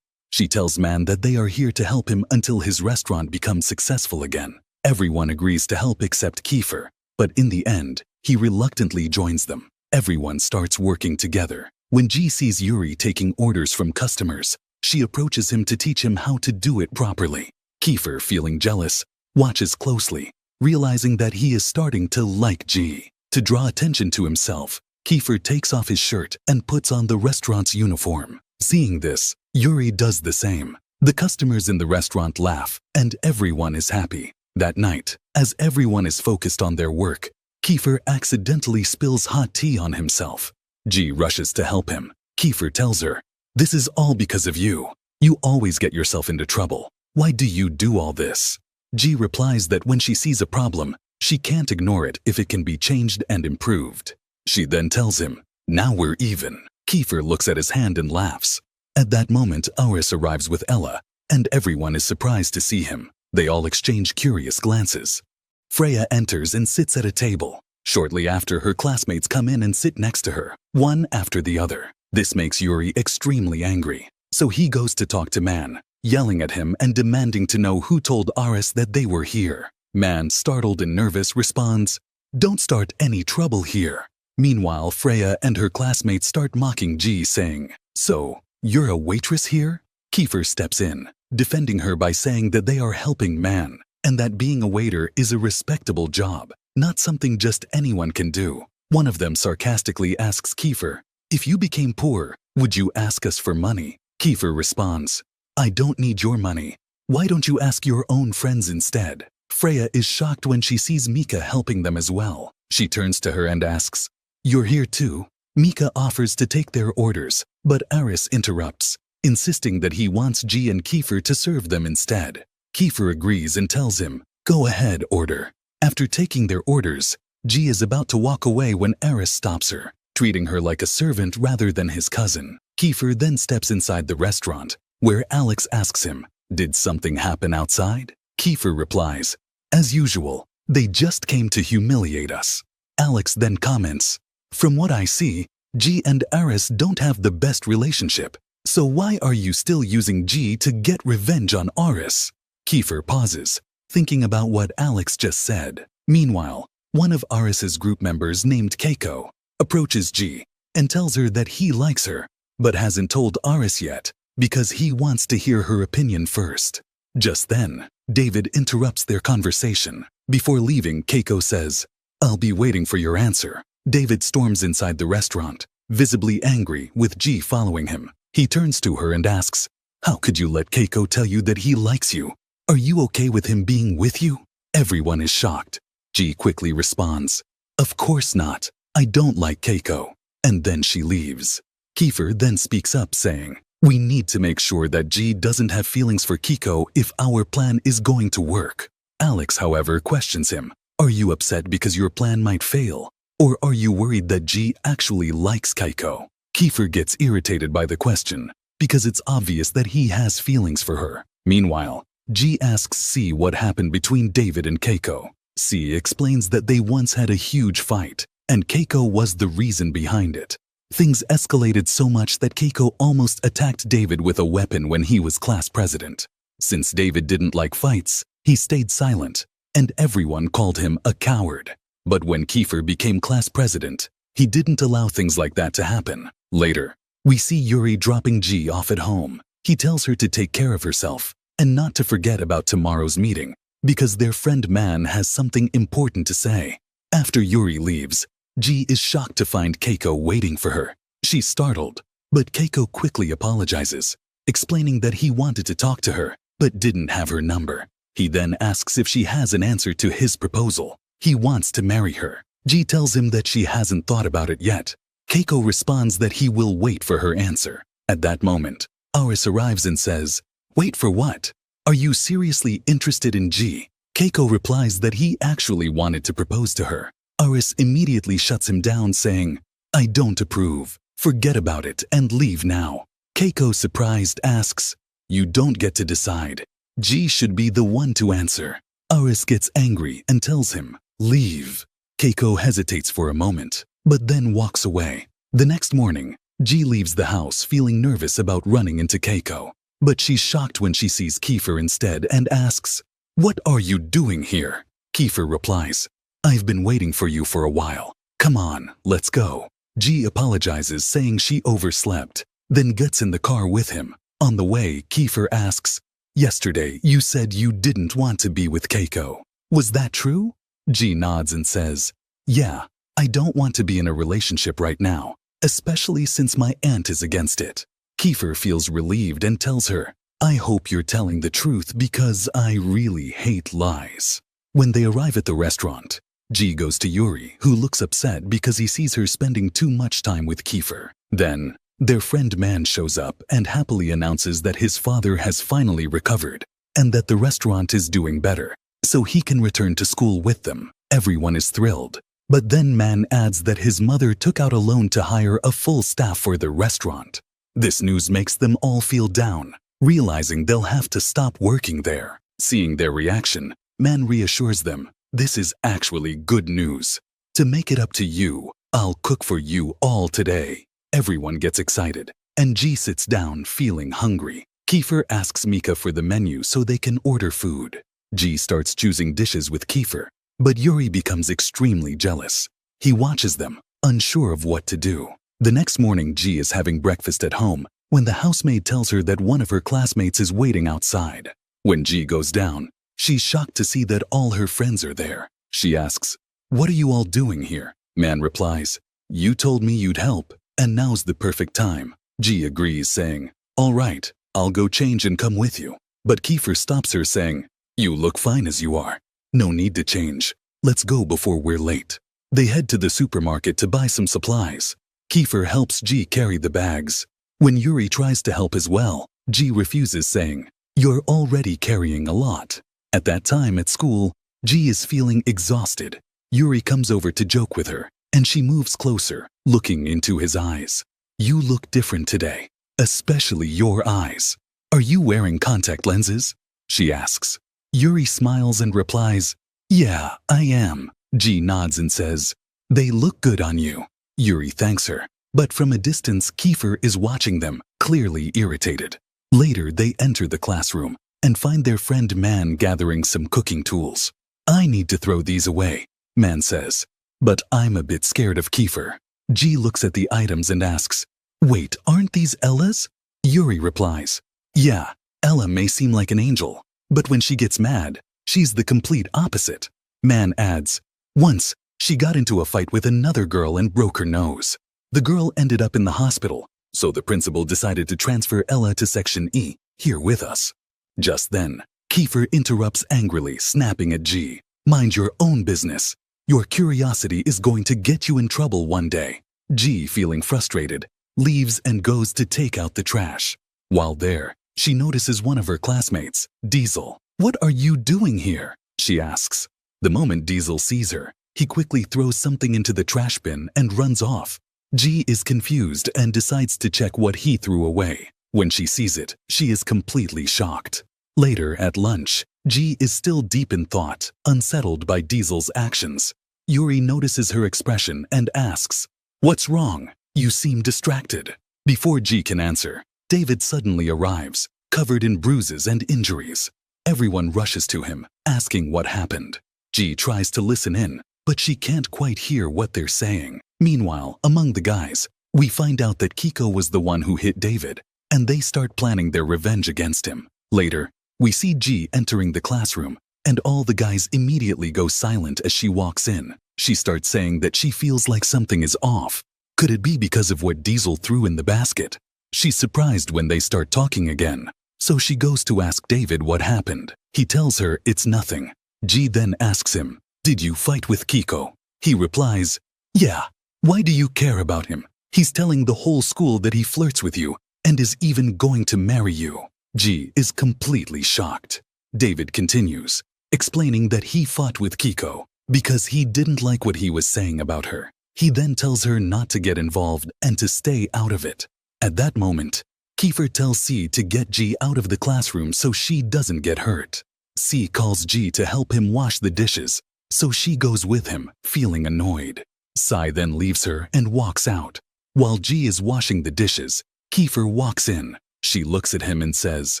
She tells Man that they are here to help him until his restaurant becomes successful again. Everyone agrees to help except Kiefer, but in the end, he reluctantly joins them. Everyone starts working together. When G sees Yuri taking orders from customers, she approaches him to teach him how to do it properly. Kiefer, feeling jealous, watches closely, realizing that he is starting to like G. To draw attention to himself, Kiefer takes off his shirt and puts on the restaurant's uniform. Seeing this, Yuri does the same. The customers in the restaurant laugh, and everyone is happy. That night, as everyone is focused on their work, Kiefer accidentally spills hot tea on himself. G rushes to help him. Kiefer tells her, "This is all because of you. You always get yourself into trouble. Why do you do all this?" G replies that when she sees a problem, she can't ignore it if it can be changed and improved. She then tells him, "Now we're even." Kiefer looks at his hand and laughs. At that moment, Aris arrives with Ella, and everyone is surprised to see him. They all exchange curious glances. Freya enters and sits at a table. Shortly after, her classmates come in and sit next to her, one after the other. This makes Yuri extremely angry, so he goes to talk to Man, yelling at him and demanding to know who told Aris that they were here. Man, startled and nervous, responds, "Don't start any trouble here." Meanwhile, Freya and her classmates start mocking G, saying, "So, you're a waitress here?" Kiefer steps in, defending her by saying that they are helping Man, and that being a waiter is a respectable job, not something just anyone can do. One of them sarcastically asks Kiefer, "If you became poor, would you ask us for money?" Kiefer responds, "I don't need your money. Why don't you ask your own friends instead?" Freya is shocked when she sees Mika helping them as well. She turns to her and asks, "You're here too?" Mika offers to take their orders, but Aris interrupts, insisting that he wants G and Kiefer to serve them instead. Kiefer agrees and tells him, "Go ahead, order." After taking their orders, G is about to walk away when Aris stops her, treating her like a servant rather than his cousin. Kiefer then steps inside the restaurant, where Alex asks him, "Did something happen outside?" Kiefer replies, "As usual, they just came to humiliate us." Alex then comments, "From what I see, G and Aris don't have the best relationship, so why are you still using G to get revenge on Aris?" Kiefer pauses, thinking about what Alex just said. Meanwhile, one of Aris's group members named Keiko approaches G and tells her that he likes her, but hasn't told Aris yet because he wants to hear her opinion first. Just then, David interrupts their conversation. Before leaving, Keiko says, "I'll be waiting for your answer." David storms inside the restaurant, visibly angry, with G following him. He turns to her and asks, "How could you let Keiko tell you that he likes you? Are you okay with him being with you?" Everyone is shocked. G quickly responds, "Of course not. I don't like Keiko." And then she leaves. Kiefer then speaks up, saying, "We need to make sure that G doesn't have feelings for Keiko if our plan is going to work." Alex, however, questions him, "Are you upset because your plan might fail? Or are you worried that G actually likes Keiko?" Kiefer gets irritated by the question, because it's obvious that he has feelings for her. Meanwhile, G asks C what happened between David and Keiko. C explains that they once had a huge fight, and Keiko was the reason behind it. Things escalated so much that Keiko almost attacked David with a weapon when he was class president. Since David didn't like fights, he stayed silent, and everyone called him a coward. But when Kiefer became class president, he didn't allow things like that to happen. Later, we see Yuri dropping G off at home. He tells her to take care of herself and not to forget about tomorrow's meeting, because their friend Man has something important to say. After Yuri leaves, G is shocked to find Keiko waiting for her. She's startled, but Keiko quickly apologizes, explaining that he wanted to talk to her, but didn't have her number. He then asks if she has an answer to his proposal. He wants to marry her. G tells him that she hasn't thought about it yet. Keiko responds that he will wait for her answer. At that moment, Aris arrives and says, "Wait for what?" "Are you seriously interested in G?" Keiko replies that he actually wanted to propose to her. Aris immediately shuts him down, saying, "I don't approve. Forget about it and leave now." Keiko, surprised, asks, "You don't get to decide. G should be the one to answer." Aris gets angry and tells him, "Leave." Keiko hesitates for a moment, but then walks away. The next morning, G leaves the house feeling nervous about running into Keiko. But she's shocked when she sees Kiefer instead and asks, "What are you doing here?" Kiefer replies, "I've been waiting for you for a while. Come on, let's go." G apologizes, saying she overslept, then gets in the car with him. On the way, Kiefer asks, "Yesterday you said you didn't want to be with Keiko. Was that true?" G nods and says, "Yeah, I don't want to be in a relationship right now, especially since my aunt is against it." Kiefer feels relieved and tells her, "I hope you're telling the truth because I really hate lies." When they arrive at the restaurant, G goes to Yuri, who looks upset because he sees her spending too much time with Kiefer. Then, their friend Man shows up and happily announces that his father has finally recovered and that the restaurant is doing better, so he can return to school with them. Everyone is thrilled. But then Man adds that his mother took out a loan to hire a full staff for the restaurant. This news makes them all feel down, realizing they'll have to stop working there. Seeing their reaction, Man reassures them, "This is actually good news. To make it up to you, I'll cook for you all today." Everyone gets excited, and G sits down feeling hungry. Kiefer asks Mika for the menu so they can order food. G starts choosing dishes with Kiefer, but Yuri becomes extremely jealous. He watches them, unsure of what to do. The next morning, G is having breakfast at home when the housemaid tells her that one of her classmates is waiting outside. When G goes down, she's shocked to see that all her friends are there. She asks, "What are you all doing here?" Man replies, "You told me you'd help, and now's the perfect time." G agrees, saying, "All right, I'll go change and come with you." But Kiefer stops her, saying, "You look fine as you are. No need to change. Let's go before we're late." They head to the supermarket to buy some supplies. Kiefer helps G carry the bags. When Yuri tries to help as well, G refuses, saying, "You're already carrying a lot." At that time at school, G is feeling exhausted. Yuri comes over to joke with her, and she moves closer, looking into his eyes. "You look different today, especially your eyes. Are you wearing contact lenses?" she asks. Yuri smiles and replies, "Yeah, I am." G nods and says, "They look good on you." Yuri thanks her, but from a distance Kiefer is watching them, clearly irritated. Later they enter the classroom and find their friend Man gathering some cooking tools. "I need to throw these away," Man says, "but I'm a bit scared of Kiefer." G looks at the items and asks, "Wait, aren't these Ella's?" Yuri replies, "Yeah, Ella may seem like an angel, but when she gets mad, she's the complete opposite." Man adds, "Once, she got into a fight with another girl and broke her nose. The girl ended up in the hospital, so the principal decided to transfer Ella to Section E, here with us." Just then, Kiefer interrupts angrily, snapping at G, "Mind your own business. Your curiosity is going to get you in trouble one day." G, feeling frustrated, leaves and goes to take out the trash. While there, she notices one of her classmates, Diesel. "What are you doing here?" she asks. The moment Diesel sees her, he quickly throws something into the trash bin and runs off. G is confused and decides to check what he threw away. When she sees it, she is completely shocked. Later, at lunch, G is still deep in thought, unsettled by Diesel's actions. Yuri notices her expression and asks, "What's wrong? You seem distracted." Before G can answer, David suddenly arrives, covered in bruises and injuries. Everyone rushes to him, asking what happened. G tries to listen in, but she can't quite hear what they're saying. Meanwhile, among the guys, we find out that Kiko was the one who hit David, and they start planning their revenge against him. Later, we see G entering the classroom, and all the guys immediately go silent as she walks in. She starts saying that she feels like something is off. Could it be because of what Diesel threw in the basket? She's surprised when they start talking again, so she goes to ask David what happened. He tells her it's nothing. G then asks him, "Did you fight with Kiko?" He replies, "Yeah. Why do you care about him? He's telling the whole school that he flirts with you and is even going to marry you." G is completely shocked. David continues, explaining that he fought with Kiko because he didn't like what he was saying about her. He then tells her not to get involved and to stay out of it. At that moment, Kiefer tells C to get G out of the classroom so she doesn't get hurt. C calls G to help him wash the dishes, so she goes with him, feeling annoyed. Sai then leaves her and walks out. While G is washing the dishes, Kiefer walks in. She looks at him and says,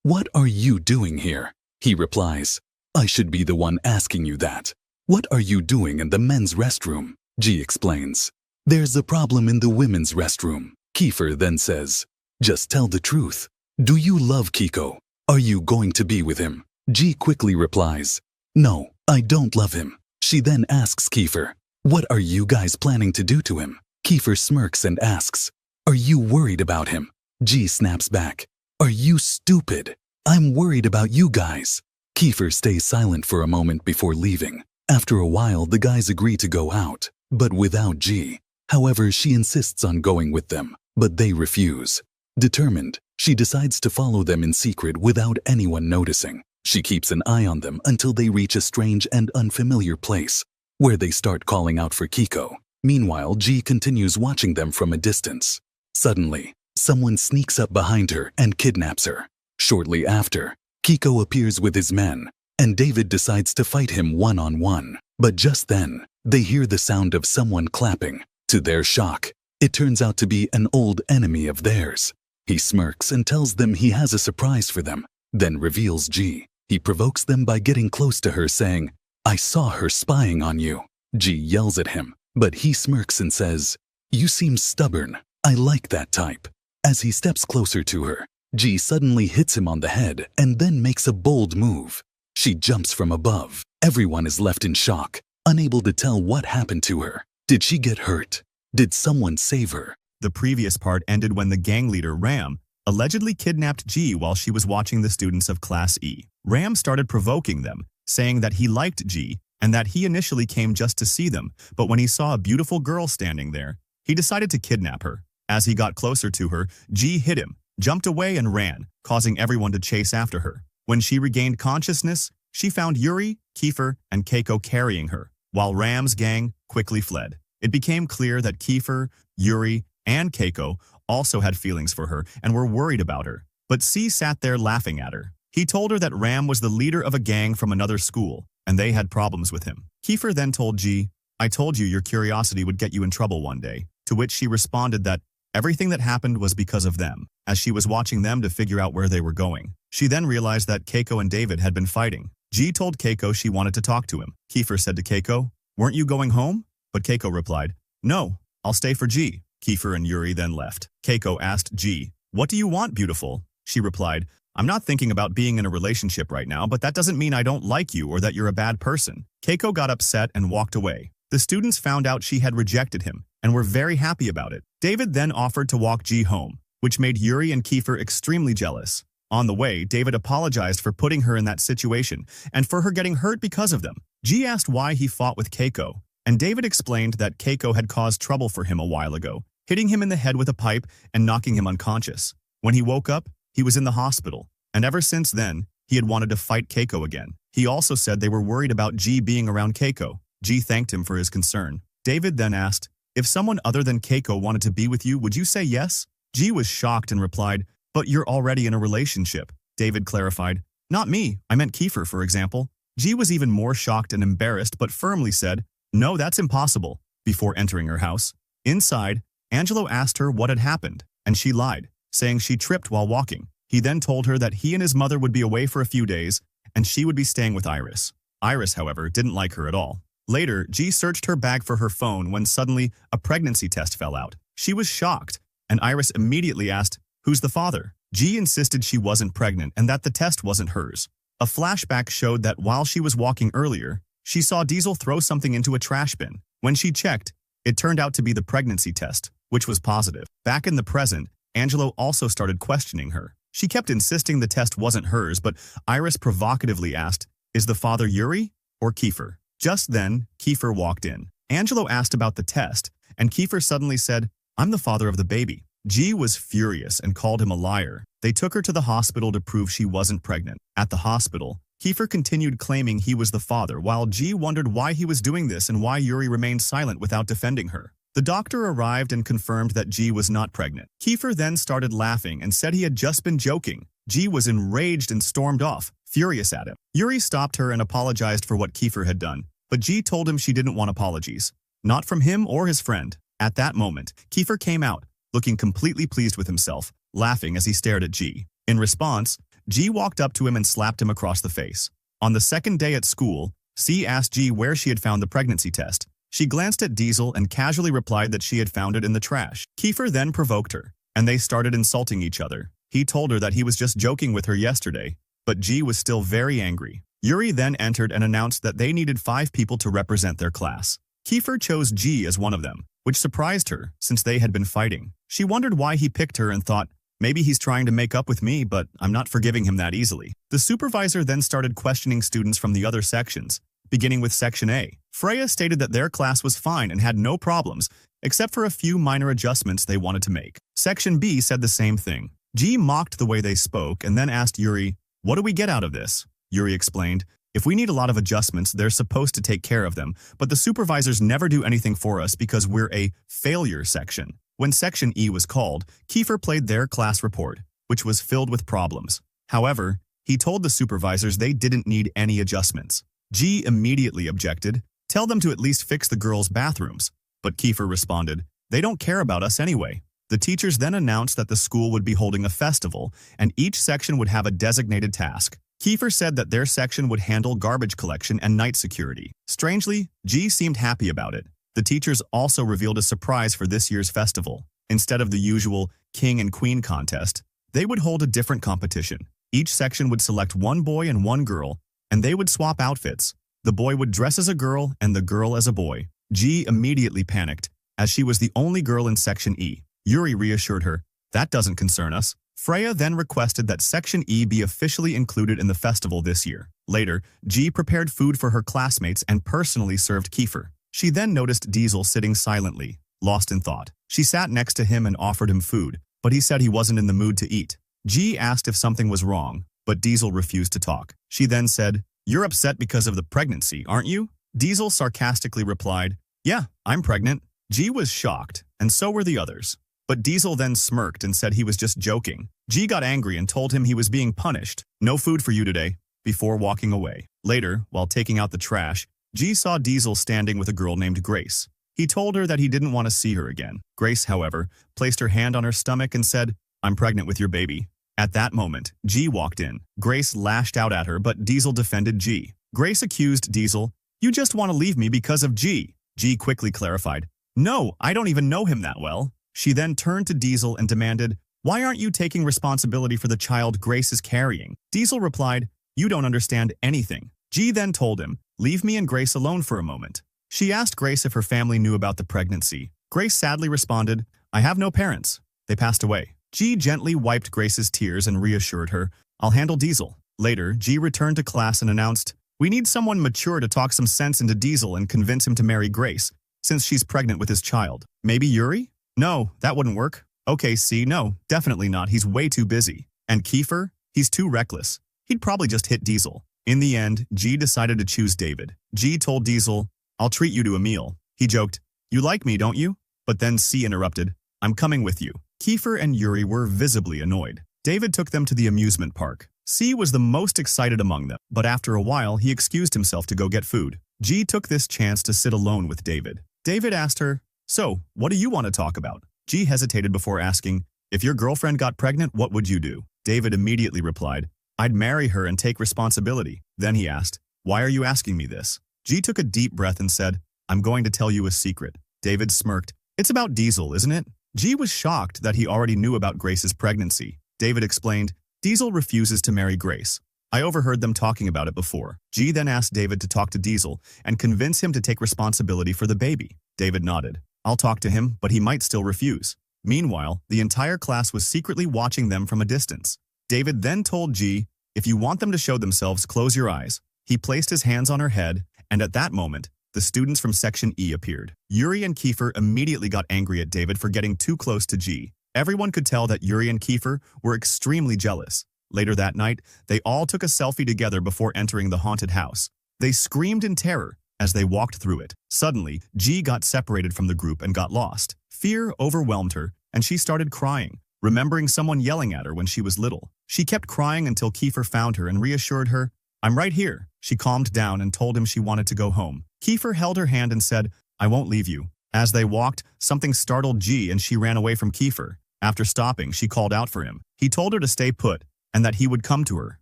"What are you doing here?" He replies, "I should be the one asking you that. What are you doing in the men's restroom?" G explains, "There's a problem in the women's restroom." Kiefer then says, "Just tell the truth. Do you love Kiko? Are you going to be with him?" G quickly replies, "No, I don't love him." She then asks Kiefer, "What are you guys planning to do to him?" Kiefer smirks and asks, "Are you worried about him?" G snaps back, "Are you stupid? I'm worried about you guys." Kiefer stays silent for a moment before leaving. After a while, the guys agree to go out, but without G. However, she insists on going with them, but they refuse. Determined, she decides to follow them in secret without anyone noticing. She keeps an eye on them until they reach a strange and unfamiliar place, where they start calling out for Kiko. Meanwhile, G continues watching them from a distance. Suddenly, someone sneaks up behind her and kidnaps her. Shortly after, Kiko appears with his men, and David decides to fight him one-on-one. But just then, they hear the sound of someone clapping. To their shock, it turns out to be an old enemy of theirs. He smirks and tells them he has a surprise for them, then reveals G. He provokes them by getting close to her, saying, "I saw her spying on you." G yells at him, but he smirks and says, "You seem stubborn. I like that type." As he steps closer to her, G suddenly hits him on the head and then makes a bold move. She jumps from above. Everyone is left in shock, unable to tell what happened to her. Did she get hurt? Did someone save her? The previous part ended when the gang leader, Ram, allegedly kidnapped G while she was watching the students of Class E. Ram started provoking them, saying that he liked G and that he initially came just to see them, but when he saw a beautiful girl standing there, he decided to kidnap her. As he got closer to her, G hit him, jumped away and ran, causing everyone to chase after her. When she regained consciousness, she found Yuri, Kiefer, and Keiko carrying her, while Ram's gang quickly fled. It became clear that Kiefer, Yuri, and Keiko also had feelings for her and were worried about her, but C sat there laughing at her. He told her that Ram was the leader of a gang from another school, and they had problems with him. Kiefer then told G, "I told you your curiosity would get you in trouble one day," to which she responded that everything that happened was because of them, as she was watching them to figure out where they were going. She then realized that Keiko and David had been fighting. G told Keiko she wanted to talk to him. Kiefer said to Keiko, "Weren't you going home?" But Keiko replied, "No, I'll stay for G." Kiefer and Yuri then left. Keiko asked G, "What do you want, beautiful?" She replied, "I'm not thinking about being in a relationship right now, but that doesn't mean I don't like you or that you're a bad person." Keiko got upset and walked away. The students found out she had rejected him and were very happy about it. David then offered to walk G home, which made Yuri and Kiefer extremely jealous. On the way, David apologized for putting her in that situation and for her getting hurt because of them. G asked why he fought with Keiko, and David explained that Keiko had caused trouble for him a while ago, hitting him in the head with a pipe and knocking him unconscious. When he woke up, he was in the hospital, and ever since then, he had wanted to fight Keiko again. He also said they were worried about G being around Keiko. G thanked him for his concern. David then asked, "If someone other than Keiko wanted to be with you, would you say yes?" G was shocked and replied, "But you're already in a relationship." David clarified, "Not me, I meant Kiefer, for example." G was even more shocked and embarrassed but firmly said, "No, that's impossible," before entering her house. Inside, Angelo asked her what had happened, and she lied, saying she tripped while walking. He then told her that he and his mother would be away for a few days, and she would be staying with Iris. Iris, however, didn't like her at all. Later, G searched her bag for her phone when suddenly a pregnancy test fell out. She was shocked, and Iris immediately asked, "Who's the father?" G insisted she wasn't pregnant and that the test wasn't hers. A flashback showed that while she was walking earlier, she saw Diesel throw something into a trash bin. When she checked, it turned out to be the pregnancy test, which was positive. Back in the present, Angelo also started questioning her. She kept insisting the test wasn't hers, but Iris provocatively asked, "Is the father Yuri or Kiefer?" Just then, Kiefer walked in. Angelo asked about the test, and Kiefer suddenly said, "I'm the father of the baby." G was furious and called him a liar. They took her to the hospital to prove she wasn't pregnant. At the hospital, Kiefer continued claiming he was the father, while G wondered why he was doing this and why Yuri remained silent without defending her. The doctor arrived and confirmed that G was not pregnant. Kiefer then started laughing and said he had just been joking. G was enraged and stormed off, furious at him. Yuri stopped her and apologized for what Kiefer had done, but G told him she didn't want apologies. Not from him or his friend. At that moment, Kiefer came out, looking completely pleased with himself, laughing as he stared at G. In response, G walked up to him and slapped him across the face. On the second day at school, C asked G where she had found the pregnancy test. She glanced at Diesel and casually replied that she had found it in the trash. Kiefer then provoked her, and they started insulting each other. He told her that he was just joking with her yesterday, but G was still very angry. Yuri then entered and announced that they needed 5 people to represent their class. Kiefer chose G as one of them, which surprised her since they had been fighting. She wondered why he picked her and thought, maybe he's trying to make up with me, but I'm not forgiving him that easily. The supervisor then started questioning students from the other sections, beginning with Section A. Freya stated that their class was fine and had no problems, except for a few minor adjustments they wanted to make. Section B said the same thing. G mocked the way they spoke and then asked Yuri, "What do we get out of this?" Yuri explained, "If we need a lot of adjustments, they're supposed to take care of them, but the supervisors never do anything for us because we're a failure section." When Section E was called, Kiefer played their class report, which was filled with problems. However, he told the supervisors they didn't need any adjustments. G immediately objected, "Tell them to at least fix the girls' bathrooms." But Kiefer responded, "They don't care about us anyway." The teachers then announced that the school would be holding a festival, and each section would have a designated task. Kiefer said that their section would handle garbage collection and night security. Strangely, G seemed happy about it. The teachers also revealed a surprise for this year's festival. Instead of the usual king and queen contest, they would hold a different competition. Each section would select one boy and one girl, and they would swap outfits. The boy would dress as a girl and the girl as a boy. G immediately panicked, as she was the only girl in Section E. Yuri reassured her, "That doesn't concern us." Freya then requested that Section E be officially included in the festival this year. Later, G prepared food for her classmates and personally served Kiefer. She then noticed Diesel sitting silently, lost in thought. She sat next to him and offered him food, but he said he wasn't in the mood to eat. G asked if something was wrong, but Diesel refused to talk. She then said, "You're upset because of the pregnancy, aren't you?" Diesel sarcastically replied, "Yeah, I'm pregnant." G was shocked, and so were the others. But Diesel then smirked and said he was just joking. G got angry and told him he was being punished. "No food for you today," before walking away. Later, while taking out the trash, G saw Diesel standing with a girl named Grace. He told her that he didn't want to see her again. Grace, however, placed her hand on her stomach and said, "I'm pregnant with your baby." At that moment, G walked in. Grace lashed out at her, but Diesel defended G. Grace accused Diesel, "You just want to leave me because of G." G quickly clarified, "No, I don't even know him that well." She then turned to Diesel and demanded, "Why aren't you taking responsibility for the child Grace is carrying?" Diesel replied, "You don't understand anything." G then told him, "Leave me and Grace alone for a moment." She asked Grace if her family knew about the pregnancy. Grace sadly responded, "I have no parents. They passed away." G gently wiped Grace's tears and reassured her, "I'll handle Diesel." Later, G returned to class and announced, "We need someone mature to talk some sense into Diesel and convince him to marry Grace, since she's pregnant with his child. Maybe Yuri? No, that wouldn't work. Okay, C, no, definitely not. He's way too busy. And Kiefer? He's too reckless. He'd probably just hit Diesel." In the end, G decided to choose David. G told Diesel, "I'll treat you to a meal." He joked, "You like me, don't you?" But then C interrupted, "I'm coming with you." Kiefer and Yuri were visibly annoyed. David took them to the amusement park. C was the most excited among them, but after a while he excused himself to go get food. G took this chance to sit alone with David. David asked her, "So, what do you want to talk about?" G hesitated before asking, "If your girlfriend got pregnant, what would you do?" David immediately replied, "I'd marry her and take responsibility." Then he asked, "Why are you asking me this?" G took a deep breath and said, "I'm going to tell you a secret." David smirked, "It's about Diesel, isn't it?" G was shocked that he already knew about Grace's pregnancy. David explained, "Diesel refuses to marry Grace. I overheard them talking about it before." G then asked David to talk to Diesel and convince him to take responsibility for the baby. David nodded. "I'll talk to him, but he might still refuse." Meanwhile, the entire class was secretly watching them from a distance. David then told G, "If you want them to show themselves, close your eyes." He placed his hands on her head, and at that moment, the students from Section E appeared. Yuri and Kiefer immediately got angry at David for getting too close to G. Everyone could tell that Yuri and Kiefer were extremely jealous. Later that night, they all took a selfie together before entering the haunted house. They screamed in terror as they walked through it. Suddenly, G got separated from the group and got lost. Fear overwhelmed her, and she started crying, remembering someone yelling at her when she was little. She kept crying until Kiefer found her and reassured her, "I'm right here." She calmed down and told him she wanted to go home. Kiefer held her hand and said, "I won't leave you." As they walked, something startled G and she ran away from Kiefer. After stopping, she called out for him. He told her to stay put and that he would come to her.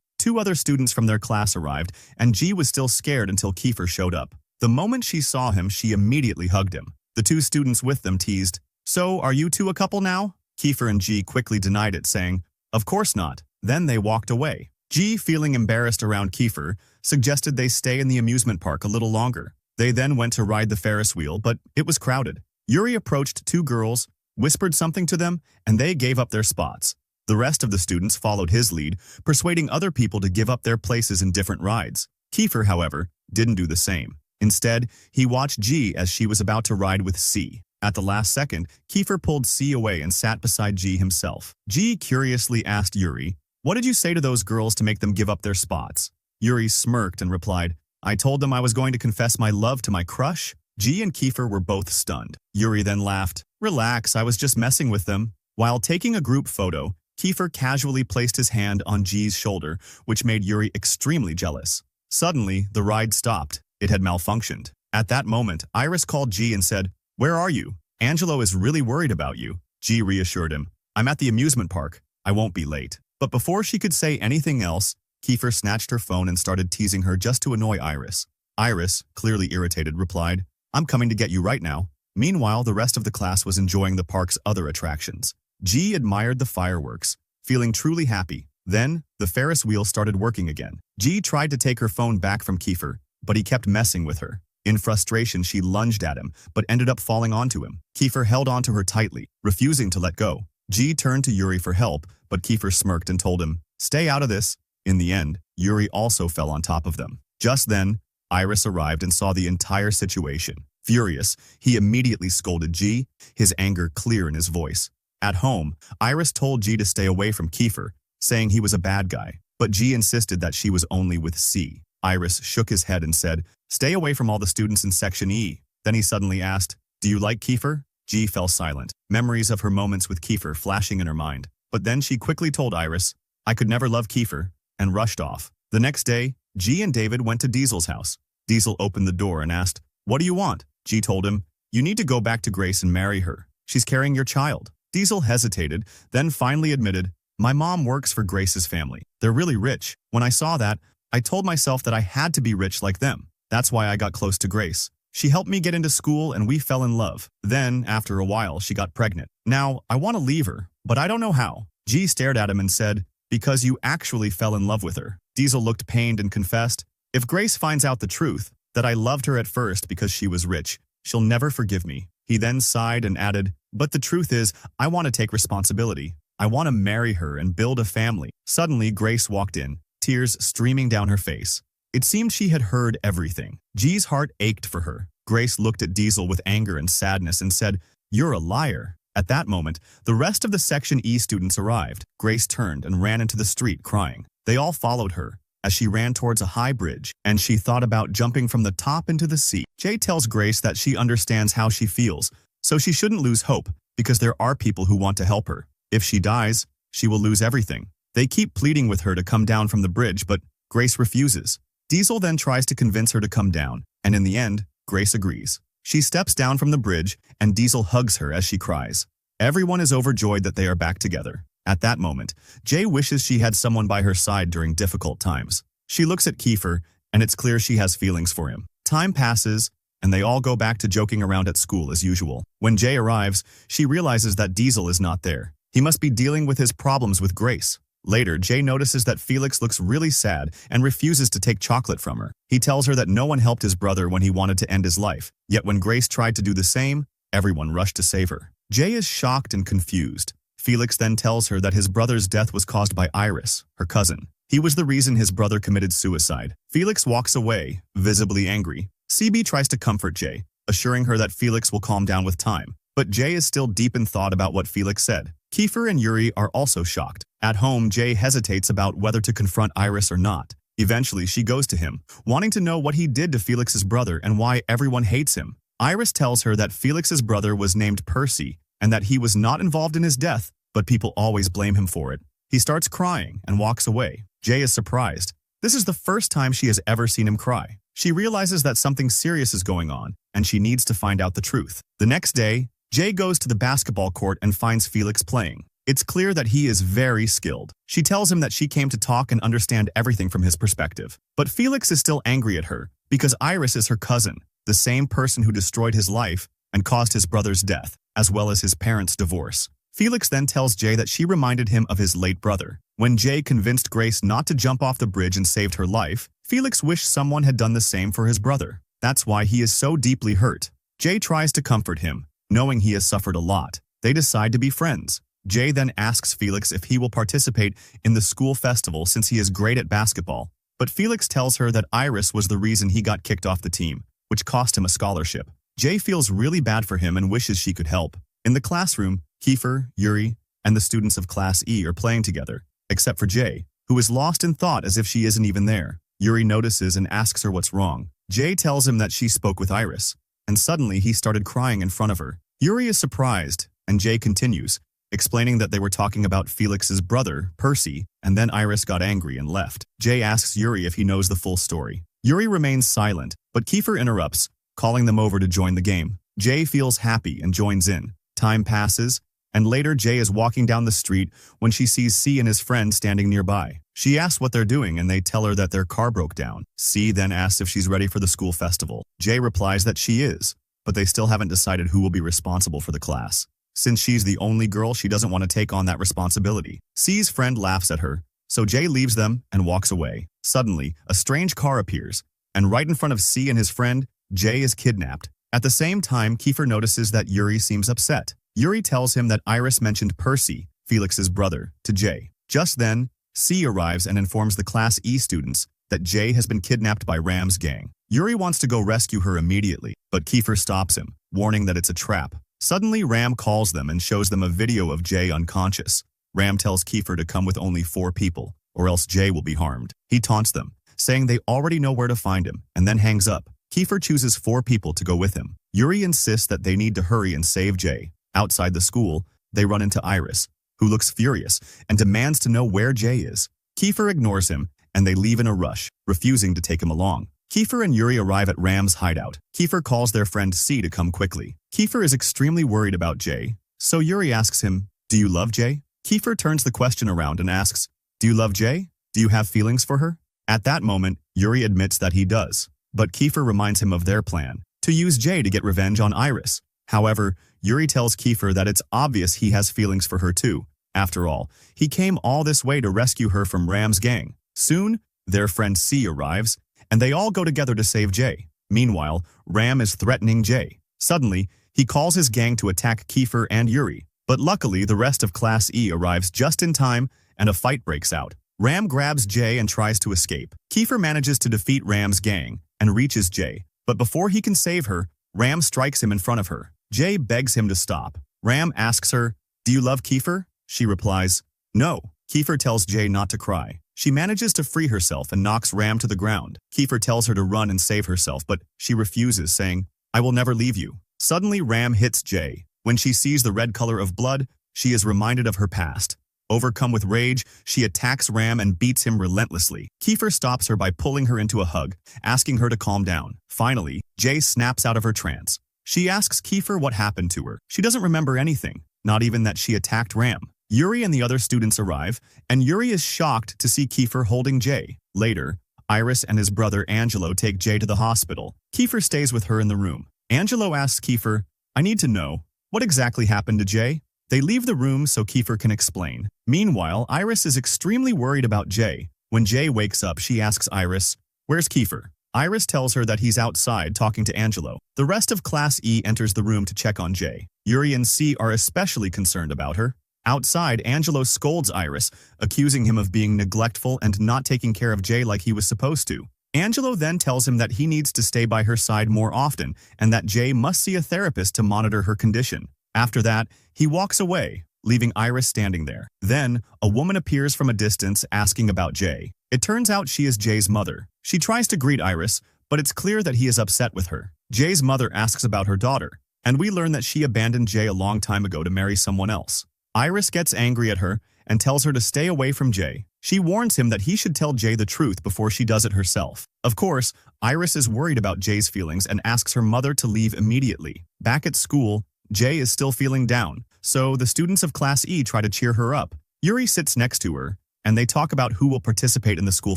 2 other students from their class arrived, and G was still scared until Kiefer showed up. The moment she saw him, she immediately hugged him. The 2 students with them teased, "So, are you 2 a couple now?" Kiefer and G quickly denied it, saying, "Of course not." Then they walked away. G, feeling embarrassed around Kiefer, suggested they stay in the amusement park a little longer. They then went to ride the Ferris wheel, but it was crowded. Yuri approached 2 girls, whispered something to them, and they gave up their spots. The rest of the students followed his lead, persuading other people to give up their places in different rides. Kiefer, however, didn't do the same. Instead, he watched G as she was about to ride with C. At the last second, Kiefer pulled C away and sat beside G himself. G curiously asked Yuri, "What did you say to those girls to make them give up their spots?" Yuri smirked and replied, "I told them I was going to confess my love to my crush." G and Kiefer were both stunned. Yuri then laughed, "Relax, I was just messing with them." While taking a group photo, Kiefer casually placed his hand on G's shoulder, which made Yuri extremely jealous. Suddenly, the ride stopped. It had malfunctioned. At that moment, Iris called G and said, "Where are you? Angelo is really worried about you." G reassured him, "I'm at the amusement park. I won't be late." But before she could say anything else, Kiefer snatched her phone and started teasing her just to annoy Iris. Iris, clearly irritated, replied, "I'm coming to get you right now." Meanwhile, the rest of the class was enjoying the park's other attractions. G admired the fireworks, feeling truly happy. Then, the Ferris wheel started working again. G tried to take her phone back from Kiefer, but he kept messing with her. In frustration, she lunged at him, but ended up falling onto him. Kiefer held onto her tightly, refusing to let go. G turned to Yuri for help, but Kiefer smirked and told him, "Stay out of this." In the end, Yuri also fell on top of them. Just then, Iris arrived and saw the entire situation. Furious, he immediately scolded G, his anger clear in his voice. At home, Iris told G to stay away from Kiefer, saying he was a bad guy, but G insisted that she was only with C. Iris shook his head and said, "Stay away from all the students in Section E." Then he suddenly asked, "Do you like Kiefer?" G fell silent, memories of her moments with Kiefer flashing in her mind. But then she quickly told Iris, "I could never love Kiefer," and rushed off. The next day, G and David went to Diesel's house. Diesel opened the door and asked, "What do you want?" G told him, "You need to go back to Grace and marry her. She's carrying your child." Diesel hesitated, then finally admitted, "My mom works for Grace's family. They're really rich. When I saw that, I told myself that I had to be rich like them. That's why I got close to Grace. She helped me get into school and we fell in love. Then, after a while, she got pregnant. Now, I want to leave her, but I don't know how." G stared at him and said, "Because you actually fell in love with her." Diesel looked pained and confessed, "If Grace finds out the truth, that I loved her at first because she was rich, she'll never forgive me." He then sighed and added, "But the truth is, I want to take responsibility. I want to marry her and build a family." Suddenly, Grace walked in, tears streaming down her face. It seemed she had heard everything. G's heart ached for her. Grace looked at Diesel with anger and sadness and said, "You're a liar." At that moment, the rest of the Section E students arrived. Grace turned and ran into the street crying. They all followed her as she ran towards a high bridge, and she thought about jumping from the top into the sea. Jay tells Grace that she understands how she feels, so she shouldn't lose hope because there are people who want to help her. If she dies, she will lose everything. They keep pleading with her to come down from the bridge, but Grace refuses. Diesel then tries to convince her to come down, and in the end, Grace agrees. She steps down from the bridge, and Diesel hugs her as she cries. Everyone is overjoyed that they are back together. At that moment, Jay wishes she had someone by her side during difficult times. She looks at Kiefer, and it's clear she has feelings for him. Time passes, and they all go back to joking around at school as usual. When Jay arrives, she realizes that Diesel is not there. He must be dealing with his problems with Grace. Later, Jay notices that Felix looks really sad and refuses to take chocolate from her. He tells her that no one helped his brother when he wanted to end his life. Yet when Grace tried to do the same, everyone rushed to save her. Jay is shocked and confused. Felix then tells her that his brother's death was caused by Iris, her cousin. He was the reason his brother committed suicide. Felix walks away, visibly angry. CB tries to comfort Jay, assuring her that Felix will calm down with time. But Jay is still deep in thought about what Felix said. Kiefer and Yuri are also shocked. At home, Jay hesitates about whether to confront Iris or not. Eventually, she goes to him, wanting to know what he did to Felix's brother and why everyone hates him. Iris tells her that Felix's brother was named Percy and that he was not involved in his death, but people always blame him for it. He starts crying and walks away. Jay is surprised. This is the first time she has ever seen him cry. She realizes that something serious is going on, and she needs to find out the truth. The next day, Jay goes to the basketball court and finds Felix playing. It's clear that he is very skilled. She tells him that she came to talk and understand everything from his perspective. But Felix is still angry at her because Iris is her cousin, the same person who destroyed his life and caused his brother's death, as well as his parents' divorce. Felix then tells Jay that she reminded him of his late brother. When Jay convinced Grace not to jump off the bridge and saved her life, Felix wished someone had done the same for his brother. That's why he is so deeply hurt. Jay tries to comfort him, knowing he has suffered a lot. They decide to be friends. Jay then asks Felix if he will participate in the school festival since he is great at basketball. But Felix tells her that Iris was the reason he got kicked off the team, which cost him a scholarship. Jay feels really bad for him and wishes she could help. In the classroom, Kiefer, Yuri, and the students of Class E are playing together, except for Jay, who is lost in thought as if she isn't even there. Yuri notices and asks her what's wrong. Jay tells him that she spoke with Iris, and suddenly he started crying in front of her. Yuri is surprised, and Jay continues, explaining that they were talking about Felix's brother, Percy, and then Iris got angry and left. Jay asks Yuri if he knows the full story. Yuri remains silent, but Kiefer interrupts, calling them over to join the game. Jay feels happy and joins in. Time passes, and later Jay is walking down the street when she sees C and his friend standing nearby. She asks what they're doing and they tell her that their car broke down. C then asks if she's ready for the school festival. Jay replies that she is, but they still haven't decided who will be responsible for the class. Since she's the only girl, she doesn't want to take on that responsibility. C's friend laughs at her, so Jay leaves them and walks away. Suddenly, a strange car appears, and right in front of C and his friend, Jay is kidnapped. At the same time, Kiefer notices that Yuri seems upset. Yuri tells him that Iris mentioned Percy, Felix's brother, to Jay. Just then, C arrives and informs the Class E students that Jay has been kidnapped by Ram's gang. Yuri wants to go rescue her immediately, but Kiefer stops him, warning that it's a trap. Suddenly, Ram calls them and shows them a video of Jay unconscious. Ram tells Kiefer to come with only 4 people, or else Jay will be harmed. He taunts them, saying they already know where to find him, and then hangs up. Kiefer chooses 4 people to go with him. Yuri insists that they need to hurry and save Jay. Outside the school, they run into Iris, who looks furious and demands to know where Jay is. Kiefer ignores him, and they leave in a rush, refusing to take him along. Kiefer and Yuri arrive at Ram's hideout. Kiefer calls their friend C to come quickly. Kiefer is extremely worried about Jay, so Yuri asks him, "Do you love Jay?" Kiefer turns the question around and asks, "Do you love Jay? Do you have feelings for her?" At that moment, Yuri admits that he does, but Kiefer reminds him of their plan, to use Jay to get revenge on Iris. However, Yuri tells Kiefer that it's obvious he has feelings for her too. After all, he came all this way to rescue her from Ram's gang. Soon, their friend C arrives, and they all go together to save Jay. Meanwhile, Ram is threatening Jay. Suddenly, he calls his gang to attack Kiefer and Yuri. But luckily, the rest of Class E arrives just in time, and a fight breaks out. Ram grabs Jay and tries to escape. Kiefer manages to defeat Ram's gang and reaches Jay. But before he can save her, Ram strikes him in front of her. Jay begs him to stop. Ram asks her, "Do you love Kiefer?" She replies, "No." Kiefer tells Jay not to cry. She manages to free herself and knocks Ram to the ground. Kiefer tells her to run and save herself, but she refuses, saying, "I will never leave you." Suddenly, Ram hits Jay. When she sees the red color of blood, she is reminded of her past. Overcome with rage, she attacks Ram and beats him relentlessly. Kiefer stops her by pulling her into a hug, asking her to calm down. Finally, Jay snaps out of her trance. She asks Kiefer what happened to her. She doesn't remember anything, not even that she attacked Ram. Yuri and the other students arrive, and Yuri is shocked to see Kiefer holding Jay. Later, Iris and his brother Angelo take Jay to the hospital. Kiefer stays with her in the room. Angelo asks Kiefer, "I need to know, what exactly happened to Jay?" They leave the room so Kiefer can explain. Meanwhile, Iris is extremely worried about Jay. When Jay wakes up, she asks Iris, "Where's Kiefer?" Iris tells her that he's outside talking to Angelo. The rest of Class E enters the room to check on Jay. Yuri and C are especially concerned about her. Outside, Angelo scolds Iris, accusing him of being neglectful and not taking care of Jay like he was supposed to. Angelo then tells him that he needs to stay by her side more often and that Jay must see a therapist to monitor her condition. After that, he walks away, leaving Iris standing there. Then, a woman appears from a distance asking about Jay. It turns out she is Jay's mother. She tries to greet Iris, but it's clear that he is upset with her. Jay's mother asks about her daughter, and we learn that she abandoned Jay a long time ago to marry someone else. Iris gets angry at her and tells her to stay away from Jay. She warns him that he should tell Jay the truth before she does it herself. Of course, Iris is worried about Jay's feelings and asks her mother to leave immediately. Back at school, Jay is still feeling down, so the students of Class E try to cheer her up. Yuri sits next to her, and they talk about who will participate in the school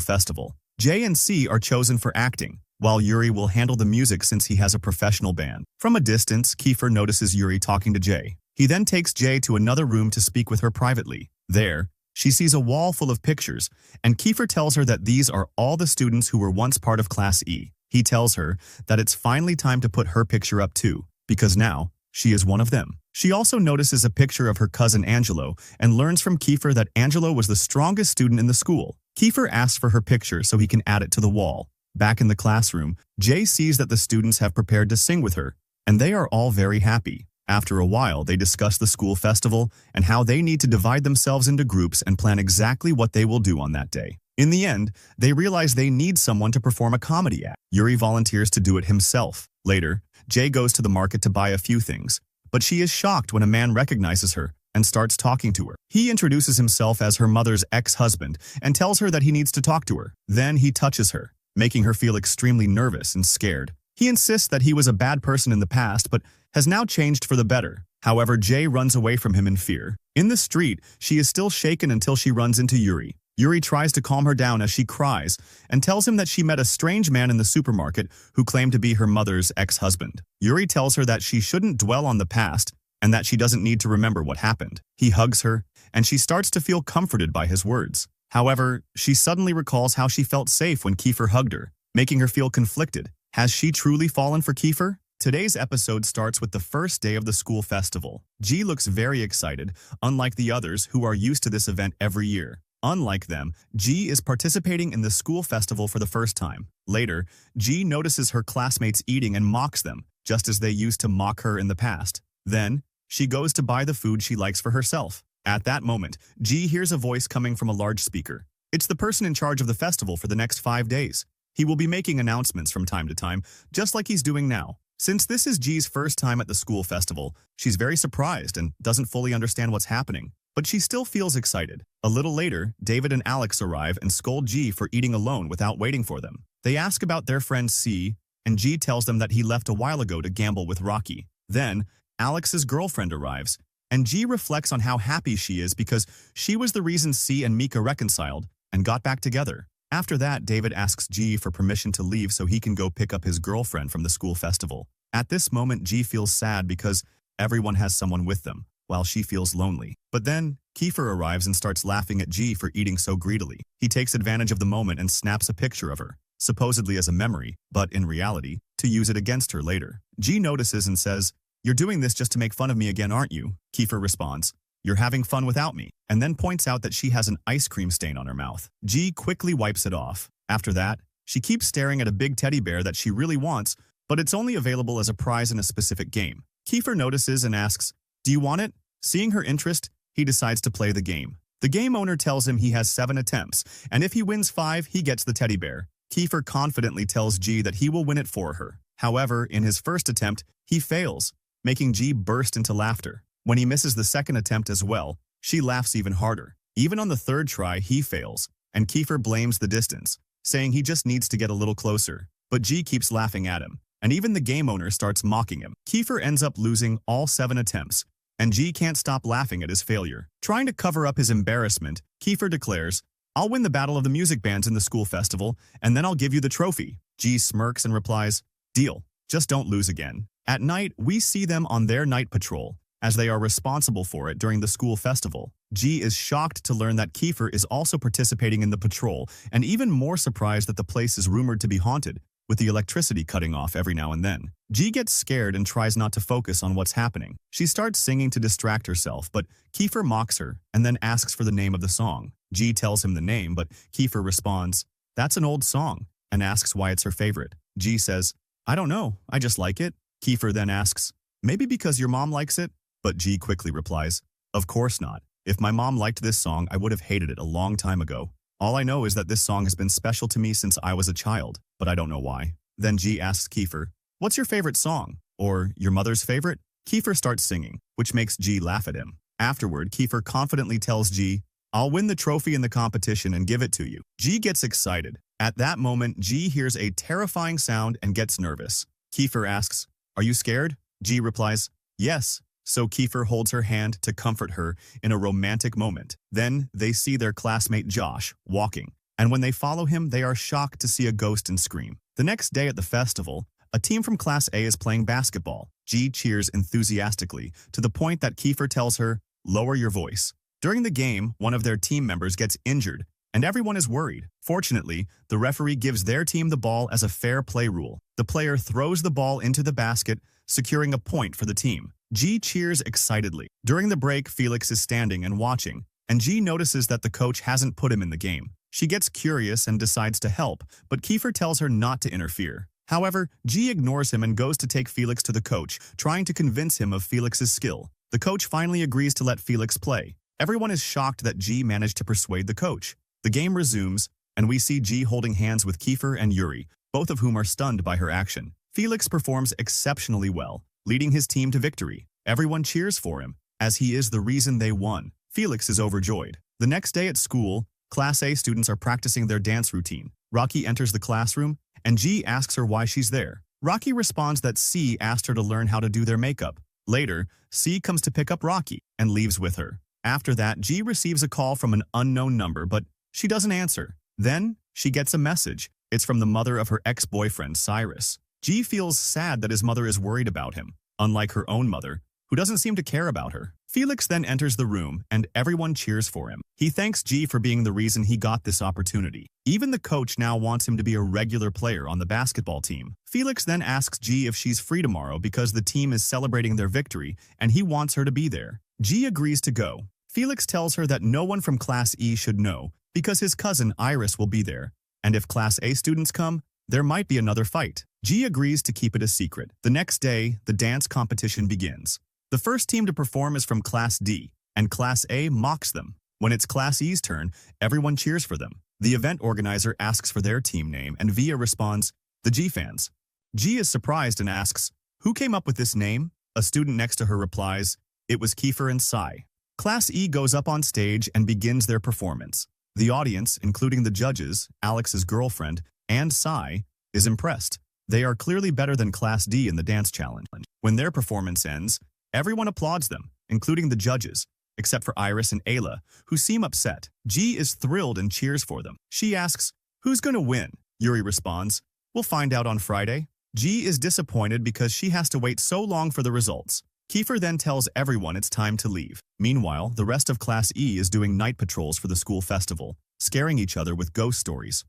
festival. Jay and C are chosen for acting, while Yuri will handle the music since he has a professional band. From a distance, Kiefer notices Yuri talking to Jay. He then takes Jay to another room to speak with her privately. There, she sees a wall full of pictures, and Kiefer tells her that these are all the students who were once part of Class E. He tells her that it's finally time to put her picture up too, because now, she is one of them. She also notices a picture of her cousin Angelo and learns from Kiefer that Angelo was the strongest student in the school. Kiefer asks for her picture so he can add it to the wall. Back in the classroom, Jay sees that the students have prepared to sing with her, and they are all very happy. After a while, they discuss the school festival and how they need to divide themselves into groups and plan exactly what they will do on that day. In the end, they realize they need someone to perform a comedy act. Yuri volunteers to do it himself. Later, Jay goes to the market to buy a few things, but she is shocked when a man recognizes her and starts talking to her. He introduces himself as her mother's ex-husband and tells her that he needs to talk to her. Then he touches her, making her feel extremely nervous and scared. He insists that he was a bad person in the past, but has now changed for the better. However, Jay runs away from him in fear. In the street, she is still shaken until she runs into Yuri. Yuri tries to calm her down as she cries and tells him that she met a strange man in the supermarket who claimed to be her mother's ex-husband. Yuri tells her that she shouldn't dwell on the past and that she doesn't need to remember what happened. He hugs her, and she starts to feel comforted by his words. However, she suddenly recalls how she felt safe when Kiefer hugged her, making her feel conflicted. Has she truly fallen for Kiefer? Today's episode starts with the first day of the school festival. G looks very excited, unlike the others who are used to this event every year. Unlike them, G is participating in the school festival for the first time. Later, G notices her classmates eating and mocks them, just as they used to mock her in the past. Then, she goes to buy the food she likes for herself. At that moment, G hears a voice coming from a large speaker. It's the person in charge of the festival for the next 5 days. He will be making announcements from time to time, just like he's doing now. Since this is G's first time at the school festival, she's very surprised and doesn't fully understand what's happening. But she still feels excited. A little later, David and Alex arrive and scold G for eating alone without waiting for them. They ask about their friend C, and G tells them that he left a while ago to gamble with Rocky. Then, Alex's girlfriend arrives, and G reflects on how happy she is because she was the reason C and Mika reconciled and got back together. After that, David asks G for permission to leave so he can go pick up his girlfriend from the school festival. At this moment, G feels sad because everyone has someone with them, while she feels lonely. But then, Kiefer arrives and starts laughing at G for eating so greedily. He takes advantage of the moment and snaps a picture of her, supposedly as a memory, but in reality, to use it against her later. G notices and says, "You're doing this just to make fun of me again, aren't you?" Kiefer responds, "You're having fun without me," and then points out that she has an ice cream stain on her mouth. G quickly wipes it off. After that, she keeps staring at a big teddy bear that she really wants, but it's only available as a prize in a specific game. Kiefer notices and asks, "Do you want it?" Seeing her interest, he decides to play the game. The game owner tells him he has 7 attempts, and if he wins 5, he gets the teddy bear. Kiefer confidently tells G that he will win it for her. However, in his first attempt, he fails, making G burst into laughter. When he misses the second attempt as well, she laughs even harder. Even on the third try, he fails, and Kiefer blames the distance, saying he just needs to get a little closer. But G keeps laughing at him, and even the game owner starts mocking him. Kiefer ends up losing all 7 attempts, and G can't stop laughing at his failure. Trying to cover up his embarrassment, Kiefer declares, "I'll win the battle of the music bands in the school festival, and then I'll give you the trophy." G smirks and replies, "Deal, just don't lose again." At night, we see them on their night patrol, as they are responsible for it during the school festival. G is shocked to learn that Kiefer is also participating in the patrol, and even more surprised that the place is rumored to be haunted, with the electricity cutting off every now and then. G gets scared and tries not to focus on what's happening. She starts singing to distract herself, but Kiefer mocks her and then asks for the name of the song. G tells him the name, but Kiefer responds, "That's an old song," and asks why it's her favorite. G says, "I don't know, I just like it." Kiefer then asks, "Maybe because your mom likes it?" But G quickly replies, Of course not. If my mom liked this song, I would have hated it a long time ago. All I know is that this song has been special to me since I was a child, but I don't know why. Then G asks Kiefer, "What's your favorite song?" Or, "Your mother's favorite?" Kiefer starts singing, which makes G laugh at him. Afterward, Kiefer confidently tells G, "I'll win the trophy in the competition and give it to you." G gets excited. At that moment, G hears a terrifying sound and gets nervous. Kiefer asks, "Are you scared?" G replies, "Yes." So Kiefer holds her hand to comfort her in a romantic moment. Then they see their classmate Josh walking, and when they follow him, they are shocked to see a ghost and scream. The next day at the festival, a team from Class A is playing basketball. G cheers enthusiastically to the point that Kiefer tells her, "Lower your voice." During the game, one of their team members gets injured, and everyone is worried. Fortunately, the referee gives their team the ball as a fair play rule. The player throws the ball into the basket, securing a point for the team. G cheers excitedly. During the break, Felix is standing and watching, and G notices that the coach hasn't put him in the game. She gets curious and decides to help, but Kiefer tells her not to interfere. However, G ignores him and goes to take Felix to the coach, trying to convince him of Felix's skill. The coach finally agrees to let Felix play. Everyone is shocked that G managed to persuade the coach. The game resumes, and we see G holding hands with Kiefer and Yuri, both of whom are stunned by her action. Felix performs exceptionally well, leading his team to victory. Everyone cheers for him, as he is the reason they won. Felix is overjoyed. The next day at school, Class A students are practicing their dance routine. Rocky enters the classroom, and G asks her why she's there. Rocky responds that C asked her to learn how to do their makeup. Later, C comes to pick up Rocky and leaves with her. After that, G receives a call from an unknown number, but she doesn't answer. Then, she gets a message. It's from the mother of her ex-boyfriend, Cyrus. G feels sad that his mother is worried about him, unlike her own mother, who doesn't seem to care about her. Felix then enters the room, and everyone cheers for him. He thanks G for being the reason he got this opportunity. Even the coach now wants him to be a regular player on the basketball team. Felix then asks G if she's free tomorrow because the team is celebrating their victory, and he wants her to be there. G agrees to go. Felix tells her that no one from Class E should know, because his cousin Iris will be there, and if Class A students come, there might be another fight. G agrees to keep it a secret. The next day, the dance competition begins. The first team to perform is from Class D, and Class A mocks them. When it's Class E's turn, everyone cheers for them. The event organizer asks for their team name, and Via responds, "The G fans." G is surprised and asks, "Who came up with this name?" A student next to her replies, "It was Kiefer and Sai." Class E goes up on stage and begins their performance. The audience, including the judges, Alex's girlfriend, and Sai, is impressed. They are clearly better than Class D in the dance challenge. When their performance ends, everyone applauds them, including the judges, except for Iris and Ayla, who seem upset. G is thrilled and cheers for them. She asks, "Who's going to win?" Yuri responds, "We'll find out on Friday." G is disappointed because she has to wait so long for the results. Kiefer then tells everyone it's time to leave. Meanwhile, the rest of Class E is doing night patrols for the school festival, scaring each other with ghost stories.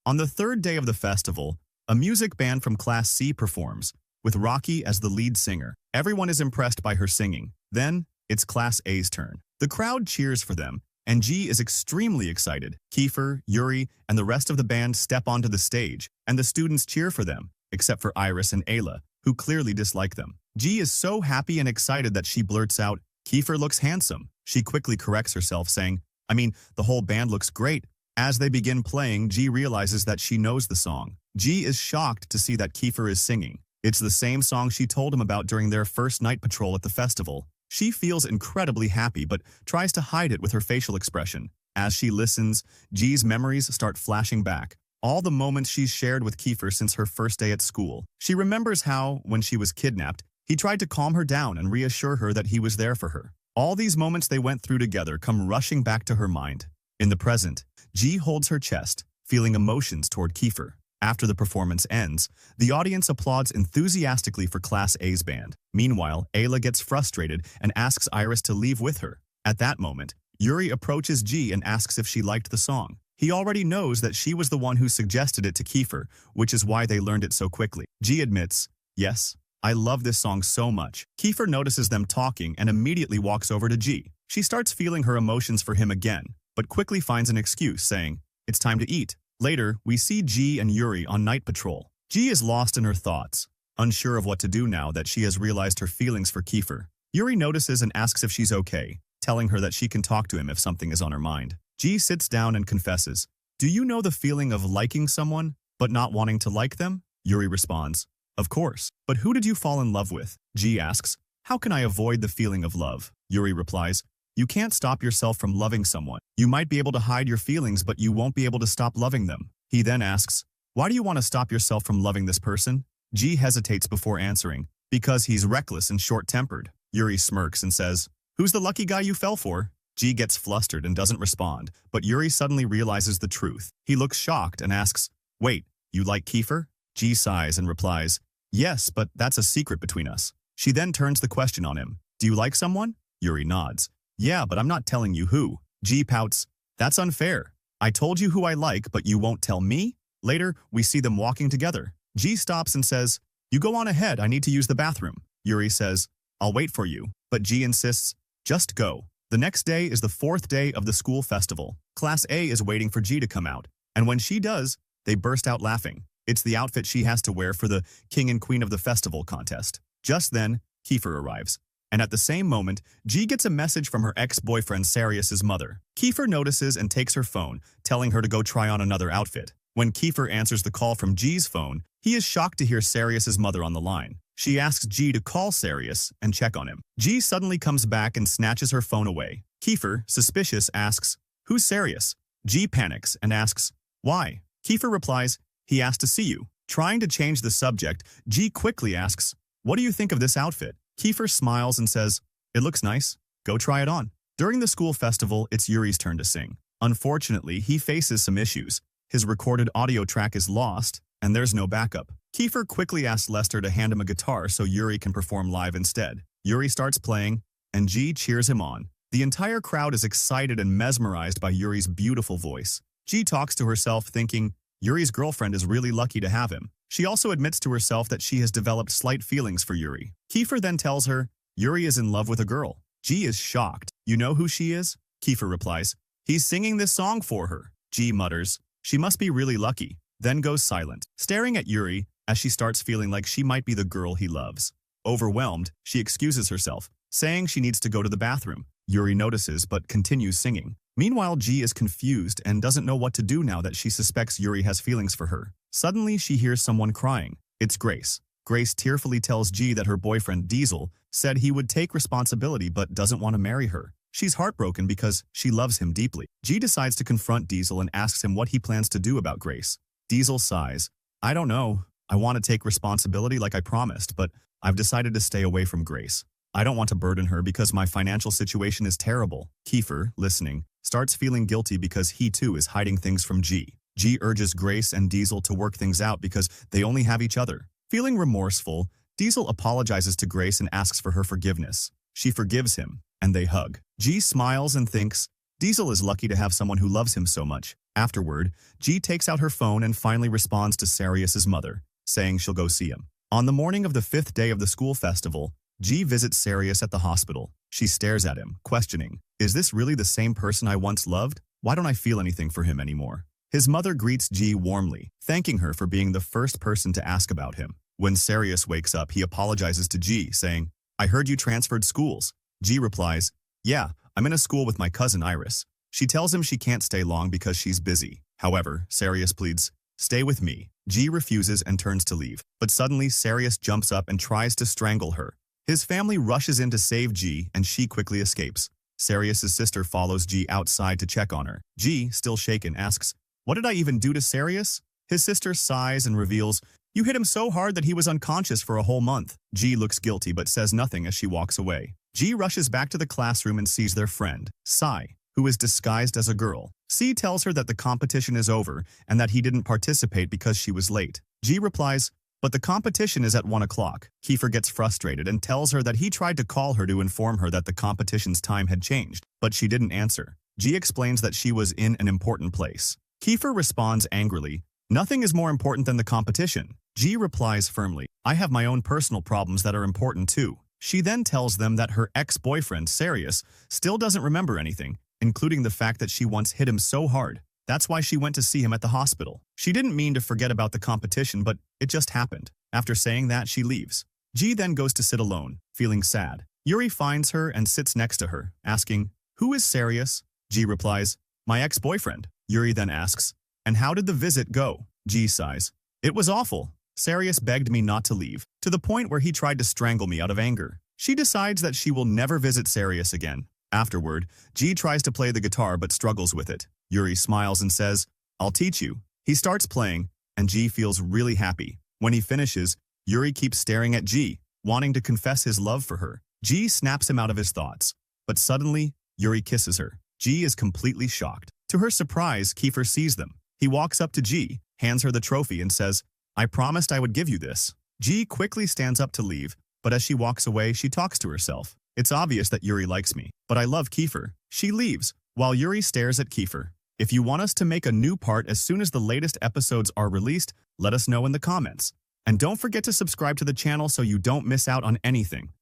On the third day of the festival, a music band from Class C performs, with Rocky as the lead singer. Everyone is impressed by her singing. Then, it's Class A's turn. The crowd cheers for them, and G is extremely excited. Kiefer, Yuri, and the rest of the band step onto the stage, and the students cheer for them, except for Iris and Ayla, who clearly dislike them. G is so happy and excited that she blurts out, "Kiefer looks handsome." She quickly corrects herself, saying, the whole band looks great." As they begin playing, G realizes that she knows the song. G is shocked to see that Kiefer is singing. It's the same song she told him about during their first night patrol at the festival. She feels incredibly happy, but tries to hide it with her facial expression. As she listens, G's memories start flashing back. All the moments she's shared with Kiefer since her first day at school. She remembers how, when she was kidnapped, he tried to calm her down and reassure her that he was there for her. All these moments they went through together come rushing back to her mind. In the present, G holds her chest, feeling emotions toward Kiefer. After the performance ends, the audience applauds enthusiastically for Class A's band. Meanwhile, Ayla gets frustrated and asks Iris to leave with her. At that moment, Yuri approaches G and asks if she liked the song. He already knows that she was the one who suggested it to Kiefer, which is why they learned it so quickly. G admits, "Yes, I love this song so much." Kiefer notices them talking and immediately walks over to G. She starts feeling her emotions for him again, but quickly finds an excuse, saying, "It's time to eat." Later, we see G and Yuri on night patrol. G is lost in her thoughts, unsure of what to do now that she has realized her feelings for Kiefer. Yuri notices and asks if she's okay, telling her that she can talk to him if something is on her mind. Ji sits down and confesses, "Do you know the feeling of liking someone, but not wanting to like them?" Yuri responds, "Of course. But who did you fall in love with?" Ji asks, "How can I avoid the feeling of love?" Yuri replies, "You can't stop yourself from loving someone. You might be able to hide your feelings, but you won't be able to stop loving them." He then asks, "Why do you want to stop yourself from loving this person?" Ji hesitates before answering, "Because he's reckless and short-tempered." Yuri smirks and says, "Who's the lucky guy you fell for?" Ji gets flustered and doesn't respond, but Yuri suddenly realizes the truth. He looks shocked and asks, "Wait, you like Kiefer?" Ji sighs and replies, "Yes, but that's a secret between us." She then turns the question on him. "Do you like someone?" Yuri nods. "Yeah, but I'm not telling you who." Ji pouts, "That's unfair. I told you who I like, but you won't tell me?" Later, we see them walking together. Ji stops and says, "You go on ahead, I need to use the bathroom." Yuri says, "I'll wait for you," but Ji insists, "Just go." The next day is the 4th day of the school festival. Class A is waiting for Ji to come out, and when she does, they burst out laughing. It's the outfit she has to wear for the King and Queen of the Festival contest. Just then, Kiefer arrives. And at the same moment, Ji gets a message from her ex-boyfriend Sarius's mother. Kiefer notices and takes her phone, telling her to go try on another outfit. When Kiefer answers the call from Ji's phone, he is shocked to hear Sarius's mother on the line. She asks Ji to call Sarius and check on him. Ji suddenly comes back and snatches her phone away. Kiefer, suspicious, asks, "Who's Sarius?" Ji panics and asks, "Why?" Kiefer replies, "He asked to see you." Trying to change the subject, Ji quickly asks, "What do you think of this outfit?" Kiefer smiles and says, "It looks nice. Go try it on." During the school festival, it's Yuri's turn to sing. Unfortunately, he faces some issues. His recorded audio track is lost, and there's no backup. Kiefer quickly asks Lester to hand him a guitar so Yuri can perform live instead. Yuri starts playing, and Ji cheers him on. The entire crowd is excited and mesmerized by Yuri's beautiful voice. Ji talks to herself thinking, Yuri's girlfriend is really lucky to have him. She also admits to herself that she has developed slight feelings for Yuri. Kiefer then tells her, Yuri is in love with a girl. Ji is shocked. "You know who she is?" Kiefer replies, "He's singing this song for her." Ji mutters, "She must be really lucky," then goes silent, staring at Yuri as she starts feeling like she might be the girl he loves. Overwhelmed, she excuses herself, saying she needs to go to the bathroom. Yuri notices but continues singing. Meanwhile, Ji is confused and doesn't know what to do now that she suspects Yuri has feelings for her. Suddenly, she hears someone crying. It's Grace. Grace tearfully tells Ji that her boyfriend, Diesel, said he would take responsibility but doesn't want to marry her. She's heartbroken because she loves him deeply. Ji decides to confront Diesel and asks him what he plans to do about Grace. Diesel sighs. "I don't know. I want to take responsibility like I promised, but I've decided to stay away from Grace. I don't want to burden her because my financial situation is terrible." Kiefer, listening, starts feeling guilty because he too is hiding things from Ji. Ji urges Grace and Diesel to work things out because they only have each other. Feeling remorseful, Diesel apologizes to Grace and asks for her forgiveness. She forgives him, and they hug. Ji smiles and thinks, Diesel is lucky to have someone who loves him so much. Afterward, Ji takes out her phone and finally responds to Sarius's mother, saying she'll go see him. On the morning of the 5th day of the school festival, Ji visits Sarius at the hospital. She stares at him, questioning, "Is this really the same person I once loved? Why don't I feel anything for him anymore?" His mother greets Ji warmly, thanking her for being the first person to ask about him. When Sarius wakes up, he apologizes to Ji, saying, "I heard you transferred schools." Ji replies, "Yeah, I'm in a school with my cousin Iris." She tells him she can't stay long because she's busy. However, Sarius pleads, "Stay with me." Ji refuses and turns to leave, but suddenly Sarius jumps up and tries to strangle her. His family rushes in to save Ji, and she quickly escapes. Sarius's sister follows Ji outside to check on her. Ji, still shaken, asks, "What did I even do to Sarius?" His sister sighs and reveals, "You hit him so hard that he was unconscious for a whole month." Ji looks guilty but says nothing as she walks away. Ji rushes back to the classroom and sees their friend, Sai, who is disguised as a girl. C tells her that the competition is over and that he didn't participate because she was late. Ji replies, "But the competition is at 1 o'clock. Kiefer gets frustrated and tells her that he tried to call her to inform her that the competition's time had changed, but she didn't answer. Ji explains that she was in an important place. Kiefer responds angrily, "Nothing is more important than the competition." Ji replies firmly, "I have my own personal problems that are important too." She then tells them that her ex-boyfriend, Sarius, still doesn't remember anything, including the fact that she once hit him so hard. That's why she went to see him at the hospital. She didn't mean to forget about the competition, but it just happened. After saying that, she leaves. Ji then goes to sit alone, feeling sad. Yuri finds her and sits next to her, asking, "Who is Sarius?" G replies, "My ex-boyfriend." Yuri then asks, "And how did the visit go?" G sighs, "It was awful. Sarius begged me not to leave, to the point where he tried to strangle me out of anger." She decides that she will never visit Sarius again. Afterward, G tries to play the guitar but struggles with it. Yuri smiles and says, "I'll teach you." He starts playing, and G feels really happy. When he finishes, Yuri keeps staring at G, wanting to confess his love for her. G snaps him out of his thoughts, but suddenly, Yuri kisses her. G is completely shocked. To her surprise, Kiefer sees them. He walks up to G, hands her the trophy and says, "I promised I would give you this." G quickly stands up to leave, but as she walks away, she talks to herself. "It's obvious that Yuri likes me, but I love Kiefer." She leaves, while Yuri stares at Kiefer. If you want us to make a new part as soon as the latest episodes are released, let us know in the comments. And don't forget to subscribe to the channel so you don't miss out on anything.